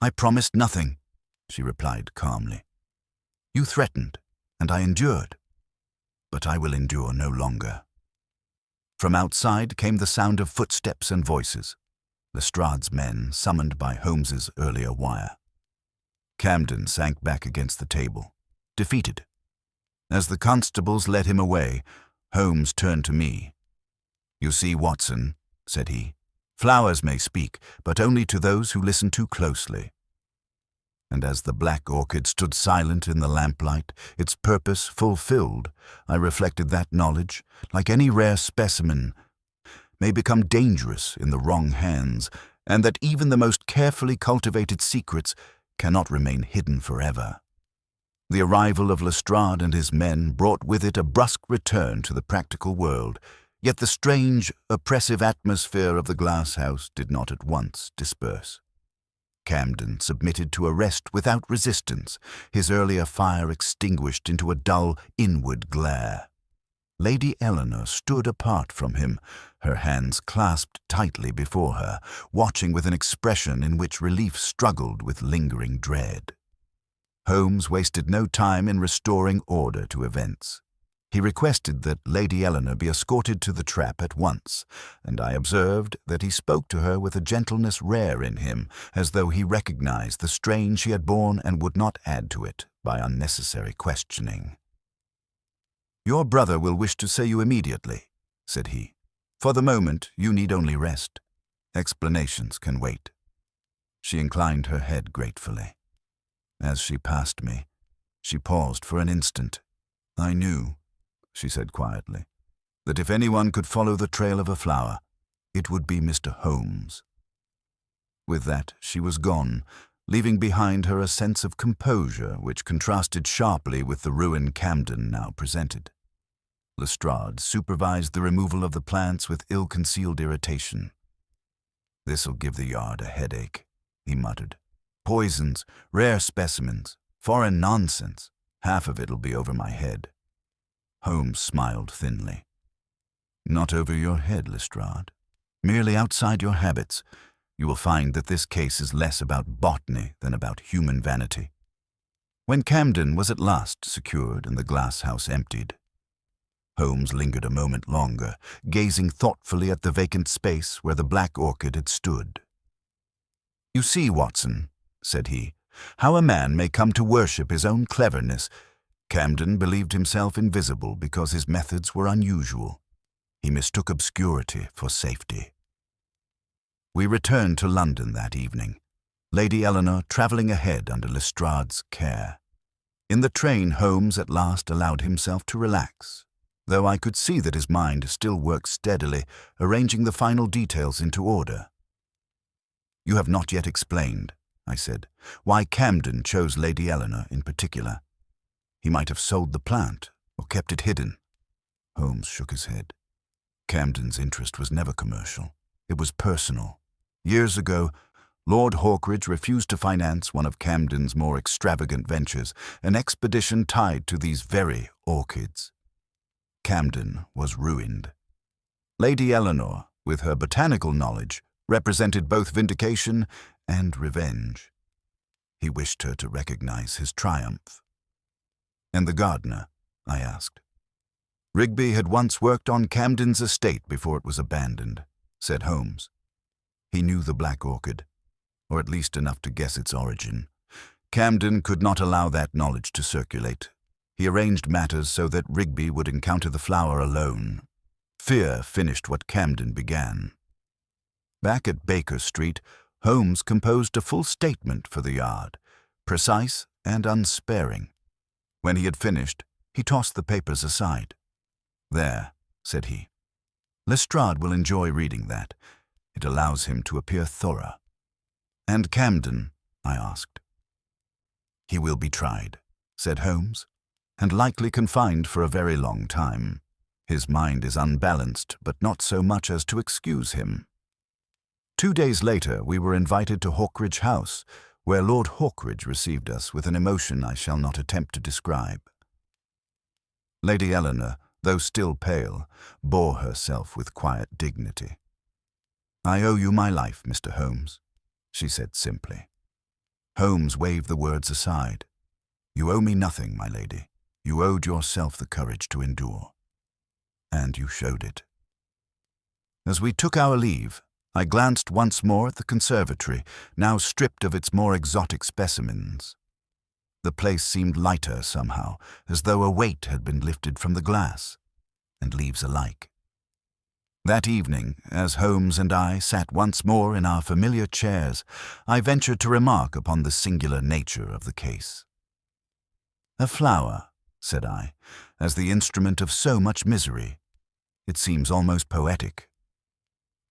"I promised nothing," she replied calmly. "You threatened, and I endured. But I will endure no longer." From outside came the sound of footsteps and voices. Lestrade's men, summoned by Holmes's earlier wire. Camden sank back against the table, defeated. As the constables led him away, Holmes turned to me. "You see, Watson," said he, "flowers may speak, but only to those who listen too closely." And as the Black Orchid stood silent in the lamplight, its purpose fulfilled, I reflected that knowledge, like any rare specimen, may become dangerous in the wrong hands, and that even the most carefully cultivated secrets cannot remain hidden forever. The arrival of Lestrade and his men brought with it a brusque return to the practical world, yet the strange, oppressive atmosphere of the glass house did not at once disperse. Camden submitted to arrest without resistance, his earlier fire extinguished into a dull, inward glare. Lady Eleanor stood apart from him, her hands clasped tightly before her, watching with an expression in which relief struggled with lingering dread. Holmes wasted no time in restoring order to events. He requested that Lady Eleanor be escorted to the trap at once, and I observed that he spoke to her with a gentleness rare in him, as though he recognized the strain she had borne and would not add to it by unnecessary questioning. "Your brother will wish to see you immediately," said he. "For the moment, you need only rest. Explanations can wait." She inclined her head gratefully. As she passed me, she paused for an instant. "I knew," she said quietly, "that if anyone could follow the trail of a flower, It would be Mr. Holmes. With that, she was gone, leaving behind her a sense of composure which contrasted sharply with the ruin Camden now presented. Lestrade supervised the removal of the plants with ill-concealed irritation. "This'll give the yard a headache," he muttered. "Poisons, rare specimens, foreign nonsense. Half of it'll be over my head." Holmes smiled thinly. "Not over your head, Lestrade. Merely outside your habits. You will find that this case is less about botany than about human vanity." When Camden was at last secured and the glass house emptied, Holmes lingered a moment longer, gazing thoughtfully at the vacant space where the Black Orchid had stood. "You see, Watson," said he, "how a man may come to worship his own cleverness. Camden believed himself invisible because his methods were unusual. He mistook obscurity for safety." We returned to London that evening, Lady Eleanor travelling ahead under Lestrade's care. In the train, Holmes at last allowed himself to relax, though I could see that his mind still worked steadily, arranging the final details into order. "You have not yet explained," I said, "why Camden chose Lady Eleanor in particular. He might have sold the plant or kept it hidden." Holmes shook his head. "Camden's interest was never commercial. It was personal. Years ago, Lord Hawkridge refused to finance one of Camden's more extravagant ventures, an expedition tied to these very orchids. Camden was ruined. Lady Eleanor, with her botanical knowledge, represented both vindication and revenge. He wished her to recognize his triumph." "And the gardener?" I asked. "Rigby had once worked on Camden's estate before it was abandoned," said Holmes. "He knew the Black Orchid, or at least enough to guess its origin. Camden could not allow that knowledge to circulate. He arranged matters so that Rigby would encounter the flower alone. Fear finished what Camden began." Back at Baker Street, Holmes composed a full statement for the yard, precise and unsparing. When he had finished, he tossed the papers aside. "There," said he. "Lestrade will enjoy reading that. It allows him to appear thorough." "And Camden?" I asked. "He will be tried," said Holmes, "and likely confined for a very long time. His mind is unbalanced, but not so much as to excuse him." 2 days later, we were invited to Hawkridge House, where Lord Hawkridge received us with an emotion I shall not attempt to describe. Lady Eleanor, though still pale, bore herself with quiet dignity. "I owe you my life, Mr. Holmes," she said simply. Holmes waved the words aside. "You owe me nothing, my lady. You owed yourself the courage to endure. And you showed it." As we took our leave, I glanced once more at the conservatory, now stripped of its more exotic specimens. The place seemed lighter somehow, as though a weight had been lifted from the glass, and leaves alike. That evening, as Holmes and I sat once more in our familiar chairs, I ventured to remark upon the singular nature of the case. "A flower," said I, "as the instrument of so much misery. It seems almost poetic."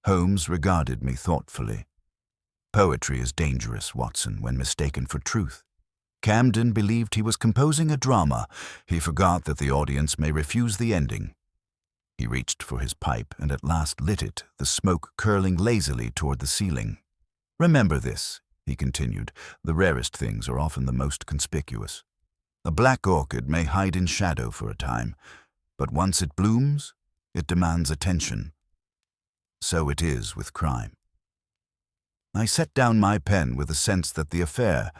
Holmes regarded me thoughtfully. "Poetry is dangerous, Watson, when mistaken for truth. Camden believed he was composing a drama. He forgot that the audience may refuse the ending." He reached for his pipe and at last lit it, the smoke curling lazily toward the ceiling. "Remember this," he continued, "the rarest things are often the most conspicuous. A black orchid may hide in shadow for a time, but once it blooms, it demands attention. So it is with crime." I set down my pen with a sense that the affair,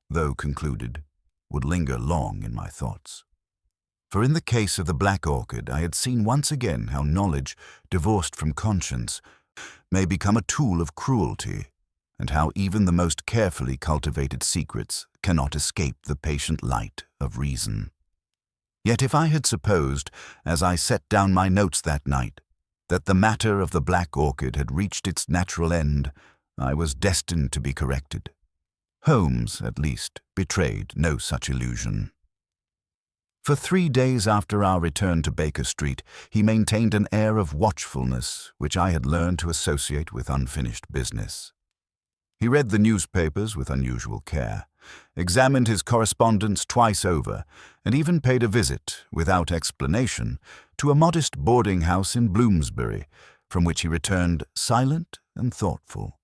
though concluded, would linger long in my thoughts. For in the case of the Black Orchid, I had seen once again how knowledge, divorced from conscience, may become a tool of cruelty, and how even the most carefully cultivated secrets cannot escape the patient light of reason. Yet if I had supposed, as I set down my notes that night, that the matter of the Black Orchid had reached its natural end, I was destined to be corrected. Holmes, at least, betrayed no such illusion. For 3 days after our return to Baker Street, he maintained an air of watchfulness which I had learned to associate with unfinished business. He read the newspapers with unusual care, examined his correspondence twice over, and even paid a visit, without explanation, to a modest boarding house in Bloomsbury, from which he returned silent and thoughtful.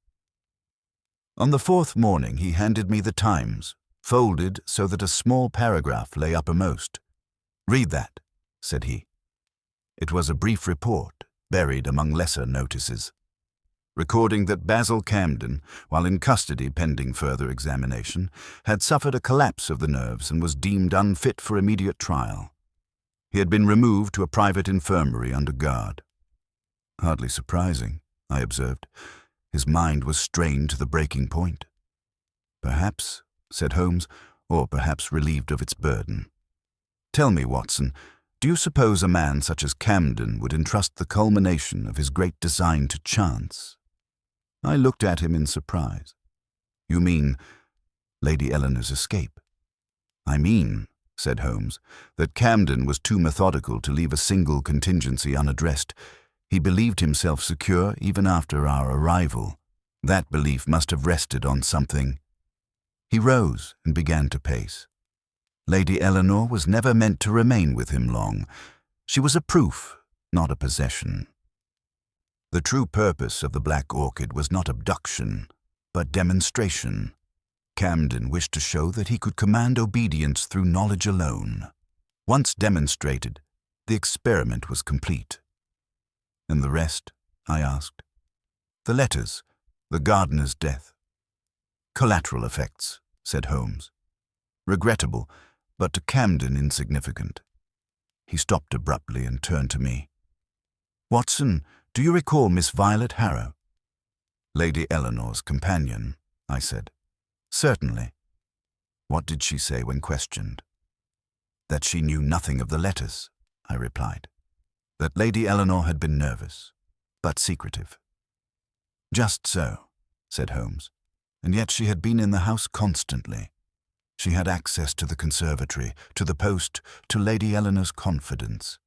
On the 4th morning he handed me the Times, folded so that a small paragraph lay uppermost. "Read that," said he. It was a brief report, buried among lesser notices, recording that Basil Camden, while in custody pending further examination, had suffered a collapse of the nerves and was deemed unfit for immediate trial. He had been removed to a private infirmary under guard. "Hardly surprising," I observed. "His mind was strained to the breaking point." "Perhaps," said Holmes, "or perhaps relieved of its burden. Tell me, Watson, do you suppose a man such as Camden would entrust the culmination of his great design to chance?" I looked at him in surprise. "You mean Lady Eleanor's escape?" "I mean," said Holmes, "that Camden was too methodical to leave a single contingency unaddressed. He believed himself secure even after our arrival. That belief must have rested on something." He rose and began to pace. "Lady Eleanor was never meant to remain with him long. She was a proof, not a possession. The true purpose of the Black Orchid was not abduction, but demonstration. Camden wished to show that he could command obedience through knowledge alone. Once demonstrated, the experiment was complete." "And the rest?" I asked. "The letters, the gardener's death." "Collateral effects," said Holmes. "Regrettable, but to Camden insignificant." He stopped abruptly and turned to me. "Watson, do you recall Miss Violet Harrow?" "Lady Eleanor's companion," I said. "Certainly." "What did she say when questioned?" "That she knew nothing of the letters," I replied. "That Lady Eleanor had been nervous, but secretive." "Just so," said Holmes. "And yet she had been in the house constantly. She had access to the conservatory, to the post, to Lady Eleanor's confidence.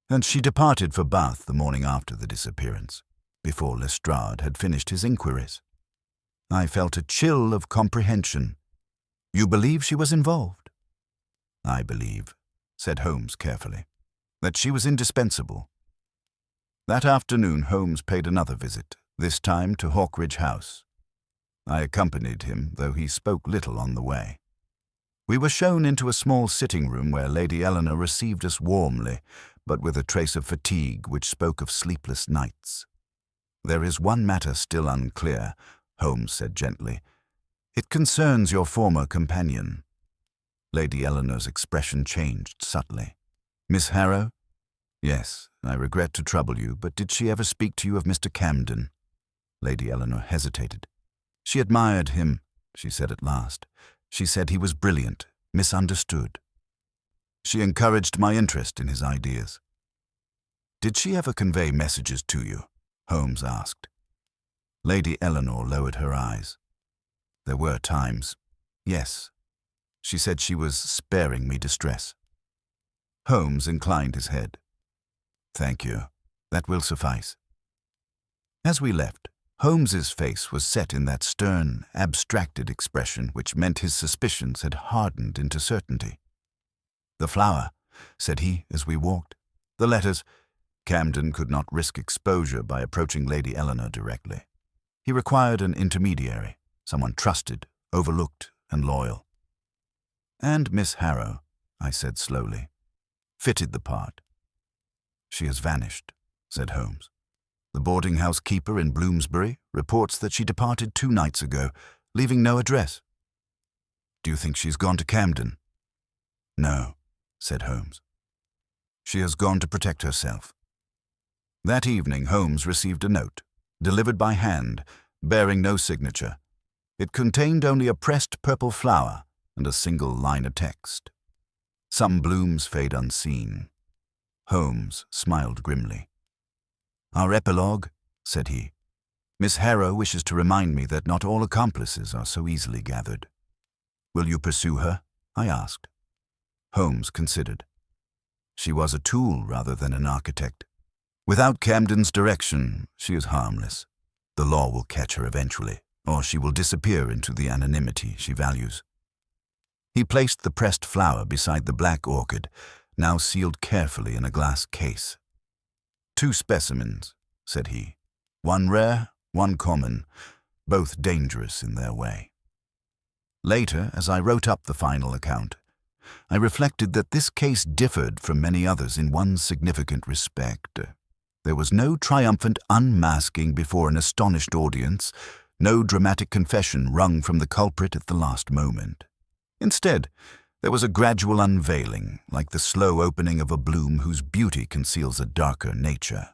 And she departed for Bath the morning after the disappearance, before Lestrade had finished his inquiries." I felt a chill of comprehension. "You believe she was involved?" "I believe," said Holmes carefully, "that she was indispensable." That afternoon Holmes paid another visit, this time to Hawkridge House. I accompanied him, though he spoke little on the way. We were shown into a small sitting room where Lady Eleanor received us warmly, but with a trace of fatigue which spoke of sleepless nights. "There is one matter still unclear," Holmes said gently. "It concerns your former companion." Lady Eleanor's expression changed subtly. "Miss Harrow?" "Yes, I regret to trouble you, but did she ever speak to you of Mr. Camden?" Lady Eleanor hesitated. "She admired him," she said at last. "She said he was brilliant, misunderstood. She encouraged my interest in his ideas." "Did she ever convey messages to you?" Holmes asked. Lady Eleanor lowered her eyes. "There were times. Yes. She said she was sparing me distress." Holmes inclined his head. "Thank you. That will suffice." As we left, Holmes's face was set in that stern, abstracted expression which meant his suspicions had hardened into certainty. "The flower," said he as we walked. "The letters." Camden could not risk exposure by approaching Lady Eleanor directly. He required an intermediary, someone trusted, overlooked, and loyal. "And Miss Harrow," I said slowly, "fitted the part." "She has vanished," said Holmes. "The boarding-house keeper in Bloomsbury reports that she departed 2 nights ago, leaving no address." "Do you think she's gone to Camden?" "No," said Holmes. "She has gone to protect herself." That evening Holmes received a note, delivered by hand, bearing no signature. It contained only a pressed purple flower and a single line of text. "Some blooms fade unseen." Holmes smiled grimly. "Our epilogue," said he. "Miss Harrow wishes to remind me that not all accomplices are so easily gathered." "Will you pursue her?" I asked. Holmes considered. She was a tool rather than an architect. Without Camden's direction, she is harmless. The law will catch her eventually, or she will disappear into the anonymity she values. He placed the pressed flower beside the Black Orchid, now sealed carefully in a glass case. 2 specimens, said he. One rare, one common, both dangerous in their way. Later, as I wrote up the final account, I reflected that this case differed from many others in one significant respect. There was no triumphant unmasking before an astonished audience, no dramatic confession wrung from the culprit at the last moment. Instead, there was a gradual unveiling, like the slow opening of a bloom whose beauty conceals a darker nature.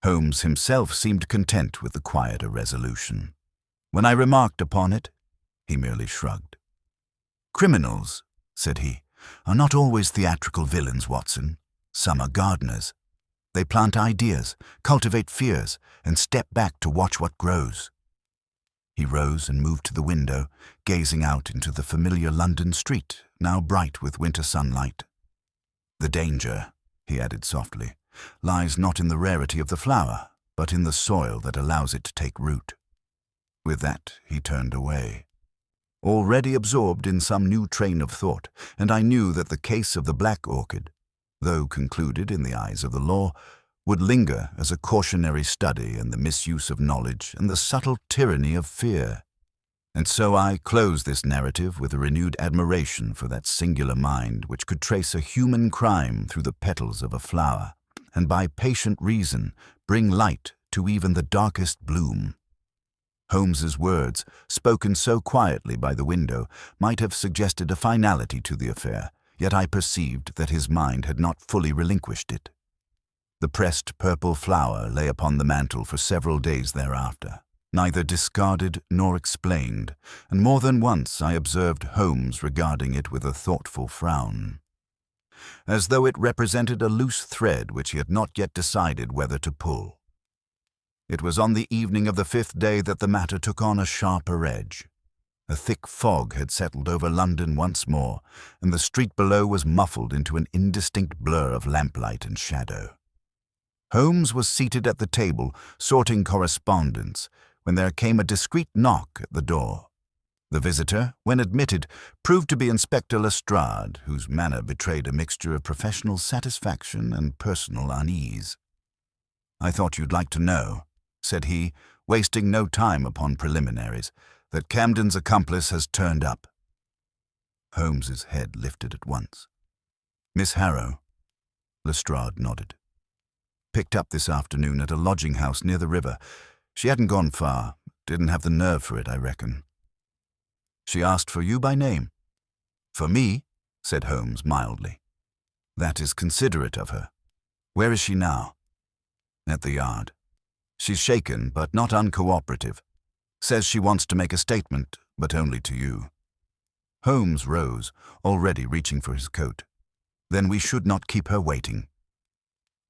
Holmes himself seemed content with the quieter resolution. When I remarked upon it, he merely shrugged. "Criminals," said he, "are not always theatrical villains, Watson. Some are gardeners. They plant ideas, cultivate fears, and step back to watch what grows." He rose and moved to the window, gazing out into the familiar London street, now bright with winter sunlight. "The danger," he added softly, "lies not in the rarity of the flower, but in the soil that allows it to take root." With that, he turned away, already absorbed in some new train of thought, and I knew that the case of the Black Orchid, though concluded in the eyes of the law, would linger as a cautionary study in the misuse of knowledge and the subtle tyranny of fear. And so I close this narrative with a renewed admiration for that singular mind which could trace a human crime through the petals of a flower, and by patient reason bring light to even the darkest bloom. Holmes's words, spoken so quietly by the window, might have suggested a finality to the affair, yet I perceived that his mind had not fully relinquished it. The pressed purple flower lay upon the mantel for several days thereafter, neither discarded nor explained, and more than once I observed Holmes regarding it with a thoughtful frown, as though it represented a loose thread which he had not yet decided whether to pull. It was on the evening of the 5th day that the matter took on a sharper edge. A thick fog had settled over London once more, and the street below was muffled into an indistinct blur of lamplight and shadow. Holmes was seated at the table, sorting correspondence, when there came a discreet knock at the door. The visitor, when admitted, proved to be Inspector Lestrade, whose manner betrayed a mixture of professional satisfaction and personal unease. "I thought you'd like to know," said he, wasting no time upon preliminaries, "that Camden's accomplice has turned up." Holmes's head lifted at once. "Miss Harrow?" Lestrade nodded. "Picked up this afternoon at a lodging house near the river. She hadn't gone far. Didn't have the nerve for it, I reckon." "She asked for you by name?" "For me?" said Holmes mildly. "That is considerate of her. Where is she now?" "At the yard. She's shaken, but not uncooperative. Says she wants to make a statement, but only to you." Holmes rose, already reaching for his coat. "Then we should not keep her waiting."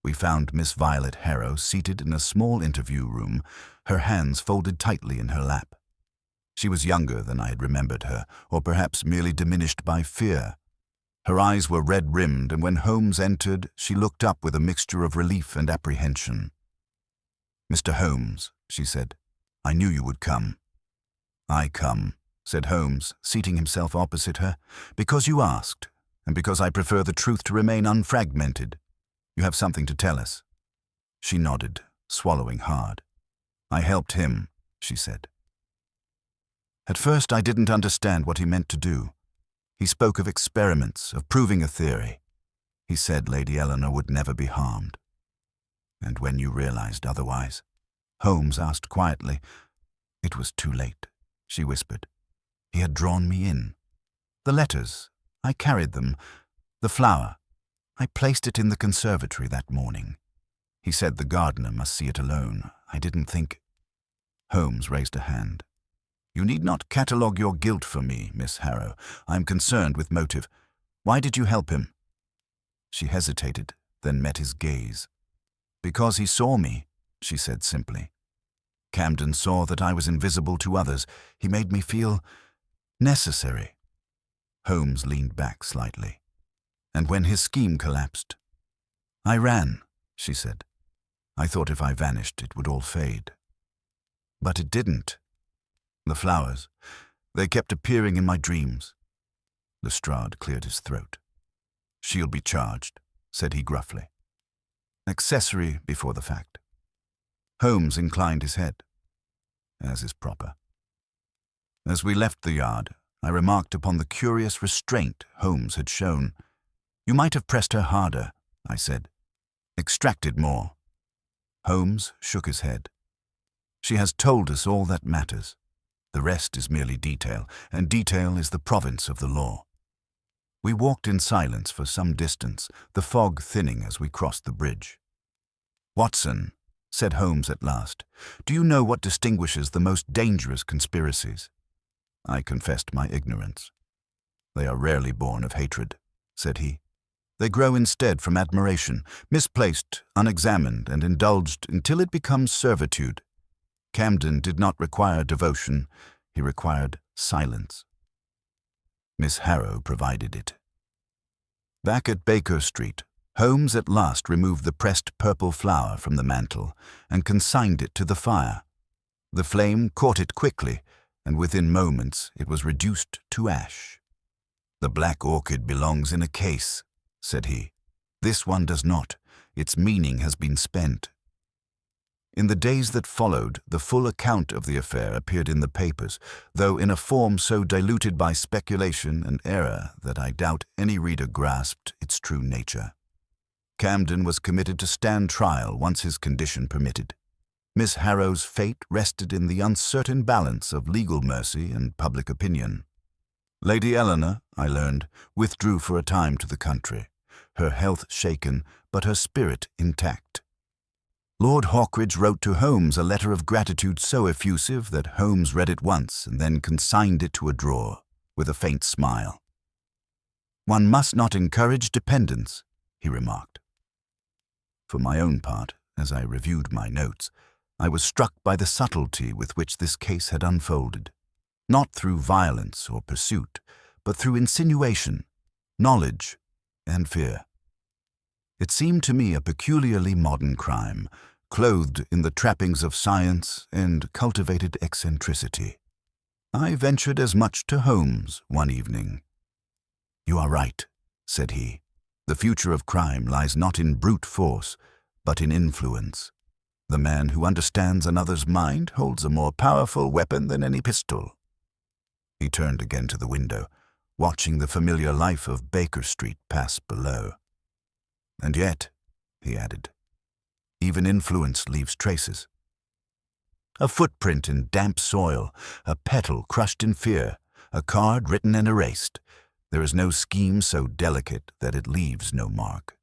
We found Miss Violet Harrow seated in a small interview room, her hands folded tightly in her lap. She was younger than I had remembered her, or perhaps merely diminished by fear. Her eyes were red-rimmed, and when Holmes entered, she looked up with a mixture of relief and apprehension. "Mr. Holmes," she said, "I knew you would come." "I come," said Holmes, seating himself opposite her, "because you asked, and because I prefer the truth to remain unfragmented. You have something to tell us." She nodded, swallowing hard. "I helped him," she said. At first I didn't understand what he meant to do. He spoke of experiments, of proving a theory. He said Lady Eleanor would never be harmed. "And when you realized otherwise?" Holmes asked quietly. "It was too late," she whispered. "He had drawn me in. The letters, I carried them. The flower, I placed it in the conservatory that morning. He said the gardener must see it alone. I didn't think—" Holmes raised a hand. "You need not catalogue your guilt for me, Miss Harrow. I am concerned with motive. Why did you help him?" She hesitated, then met his gaze. "Because he saw me," she said simply. "Camden saw that I was invisible to others. He made me feel necessary." Holmes leaned back slightly. And when his scheme collapsed, I ran, she said. I thought if I vanished, it would all fade. But it didn't. The flowers, they kept appearing in my dreams. Lestrade cleared his throat. She'll be charged, said he gruffly. Accessory before the fact. Holmes inclined his head, as is proper. As we left the yard, I remarked upon the curious restraint Holmes had shown. You might have pressed her harder, I said. Extracted more. Holmes shook his head. She has told us all that matters. The rest is merely detail, and detail is the province of the law. We walked in silence for some distance, the fog thinning as we crossed the bridge. Watson, said Holmes at last, do you know what distinguishes the most dangerous conspiracies? I confessed my ignorance. They are rarely born of hatred, said he. They grow instead from admiration, misplaced, unexamined, and indulged until it becomes servitude. Camden did not require devotion, he required silence. Miss Harrow provided it. Back at Baker Street, Holmes at last removed the pressed purple flower from the mantel and consigned it to the fire. The flame caught it quickly, and within moments it was reduced to ash. The Black Orchid belongs in a case, said he. This one does not. Its meaning has been spent. In the days that followed, the full account of the affair appeared in the papers, though in a form so diluted by speculation and error that I doubt any reader grasped its true nature. Camden was committed to stand trial once his condition permitted. Miss Harrow's fate rested in the uncertain balance of legal mercy and public opinion. Lady Eleanor, I learned, withdrew for a time to the country, her health shaken, but her spirit intact. Lord Hawkridge wrote to Holmes a letter of gratitude so effusive that Holmes read it once and then consigned it to a drawer, with a faint smile. One must not encourage dependence, he remarked. For my own part, as I reviewed my notes, I was struck by the subtlety with which this case had unfolded, not through violence or pursuit, but through insinuation, knowledge, and fear. It seemed to me a peculiarly modern crime, clothed in the trappings of science and cultivated eccentricity. I ventured as much to Holmes one evening. You are right, said he. The future of crime lies not in brute force, but in influence. The man who understands another's mind holds a more powerful weapon than any pistol. He turned again to the window, watching the familiar life of Baker Street pass below. And yet, he added, even influence leaves traces. A footprint in damp soil, a petal crushed in fear, a card written and erased. There is no scheme so delicate that it leaves no mark.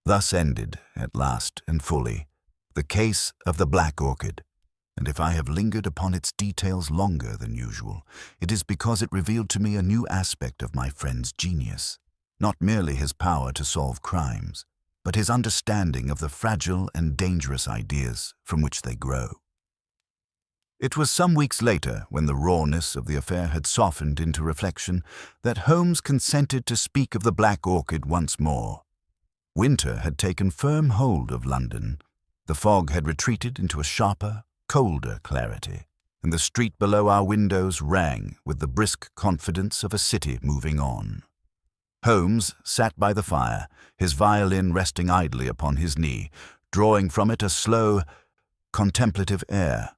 Thus ended, at last and fully, the case of the Black Orchid, and if I have lingered upon its details longer than usual, it is because it revealed to me a new aspect of my friend's genius, not merely his power to solve crimes, but his understanding of the fragile and dangerous ideas from which they grow. It was some weeks later, when the rawness of the affair had softened into reflection, that Holmes consented to speak of the Black Orchid once more. Winter had taken firm hold of London. The fog had retreated into a sharper, colder clarity, and the street below our windows rang with the brisk confidence of a city moving on. Holmes sat by the fire, his violin resting idly upon his knee, drawing from it a slow, contemplative air.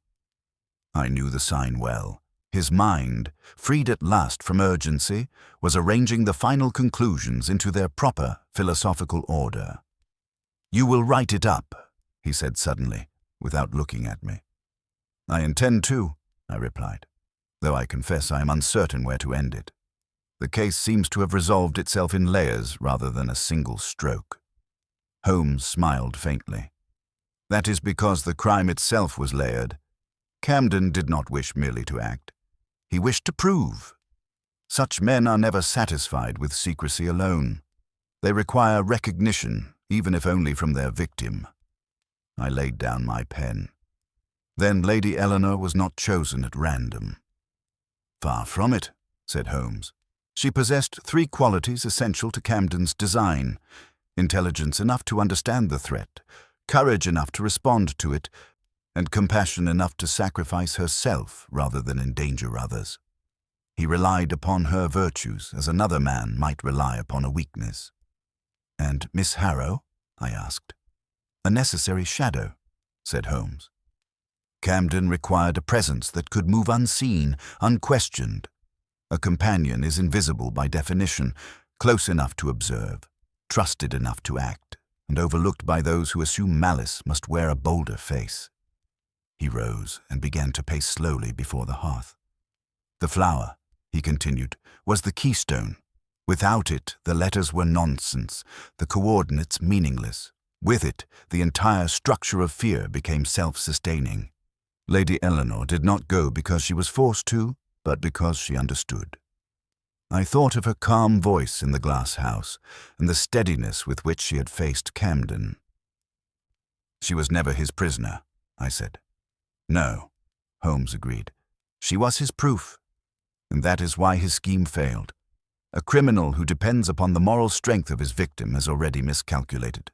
I knew the sign well. His mind, freed at last from urgency, was arranging the final conclusions into their proper philosophical order. You will write it up, he said suddenly, without looking at me. I intend to, I replied, though I confess I am uncertain where to end it. The case seems to have resolved itself in layers rather than a single stroke. Holmes smiled faintly. That is because the crime itself was layered. Camden did not wish merely to act. He wished to prove. Such men are never satisfied with secrecy alone. They require recognition, even if only from their victim. I laid down my pen. Then Lady Eleanor was not chosen at random. Far from it, said Holmes. She possessed three qualities essential to Camden's design: intelligence enough to understand the threat, courage enough to respond to it, and compassion enough to sacrifice herself rather than endanger others. He relied upon her virtues as another man might rely upon a weakness. "And Miss Harrow?" I asked. "A necessary shadow," said Holmes. Camden required a presence that could move unseen, unquestioned. A companion is invisible by definition, close enough to observe, trusted enough to act, and overlooked by those who assume malice must wear a bolder face. He rose and began to pace slowly before the hearth. "The flower," he continued, "was the keystone. Without it, the letters were nonsense, the coordinates meaningless. With it, the entire structure of fear became self-sustaining. Lady Eleanor did not go because she was forced to, but because she understood." I thought of her calm voice in the glass house and the steadiness with which she had faced Camden. "She was never his prisoner," I said. "No," Holmes agreed. "She was his proof, and that is why his scheme failed. A criminal who depends upon the moral strength of his victim has already miscalculated."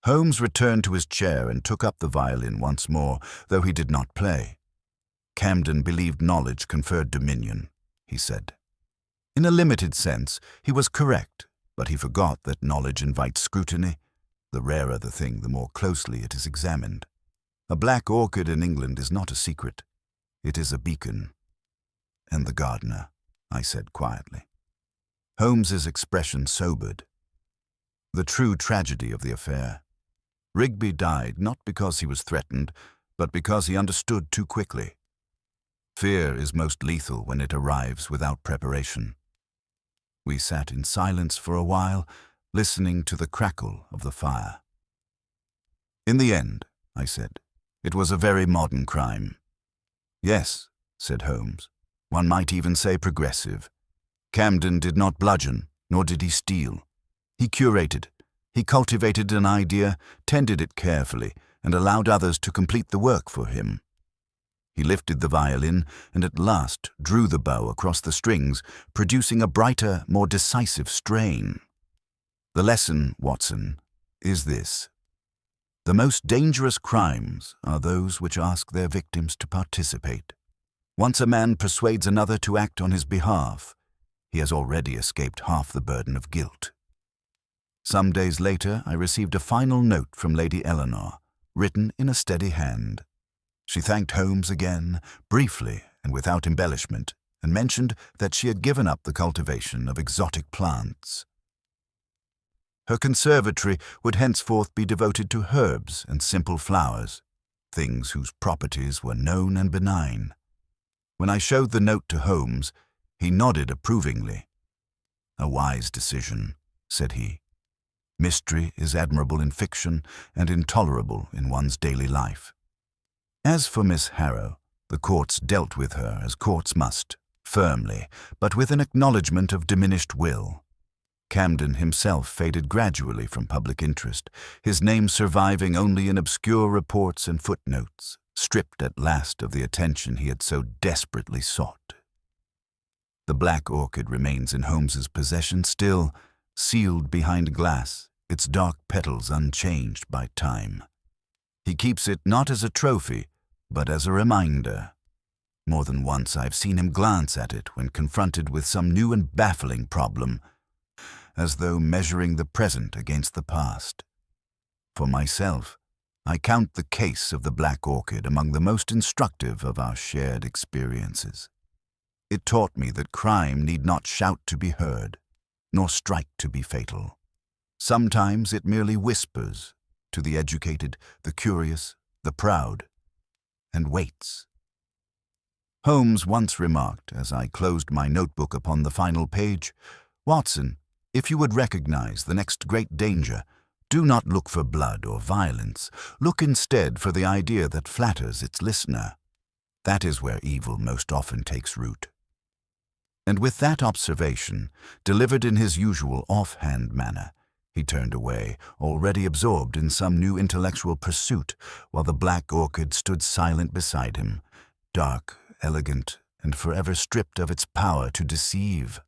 Holmes returned to his chair and took up the violin once more, though he did not play. "Camden believed knowledge conferred dominion," he said. "In a limited sense, he was correct, but he forgot that knowledge invites scrutiny. The rarer the thing, the more closely it is examined. A black orchid in England is not a secret. It is a beacon." "And the gardener," I said quietly. Holmes's expression sobered. "The true tragedy of the affair. Rigby died not because he was threatened, but because he understood too quickly. Fear is most lethal when it arrives without preparation." We sat in silence for a while, listening to the crackle of the fire. "In the end," I said, "it was a very modern crime." "Yes," said Holmes, "one might even say progressive. Camden did not bludgeon, nor did he steal. He curated. He cultivated an idea, tended it carefully, and allowed others to complete the work for him. He lifted the violin and at last drew the bow across the strings, producing a brighter, more decisive strain. The lesson, Watson, is this: the most dangerous crimes are those which ask their victims to participate. Once a man persuades another to act on his behalf, he has already escaped half the burden of guilt." Some days later, I received a final note from Lady Eleanor, written in a steady hand. She thanked Holmes again, briefly and without embellishment, and mentioned that she had given up the cultivation of exotic plants. Her conservatory would henceforth be devoted to herbs and simple flowers, things whose properties were known and benign. When I showed the note to Holmes, he nodded approvingly. "A wise decision," said he. "Mystery is admirable in fiction and intolerable in one's daily life." As for Miss Harrow, the courts dealt with her as courts must, firmly, but with an acknowledgment of diminished will. Camden himself faded gradually from public interest, his name surviving only in obscure reports and footnotes, stripped at last of the attention he had so desperately sought. The Black Orchid remains in Holmes's possession still, sealed behind glass, its dark petals unchanged by time. He keeps it not as a trophy, but as a reminder. More than once I've seen him glance at it when confronted with some new and baffling problem, as though measuring the present against the past. For myself, I count the case of the Black Orchid among the most instructive of our shared experiences. It taught me that crime need not shout to be heard, nor strike to be fatal. Sometimes it merely whispers to the educated, the curious, the proud, and waits. Holmes once remarked, as I closed my notebook upon the final page, "Watson, if you would recognize the next great danger, do not look for blood or violence. Look instead for the idea that flatters its listener. That is where evil most often takes root." And with that observation, delivered in his usual offhand manner, he turned away, already absorbed in some new intellectual pursuit, while the Black Orchid stood silent beside him, dark, elegant, and forever stripped of its power to deceive.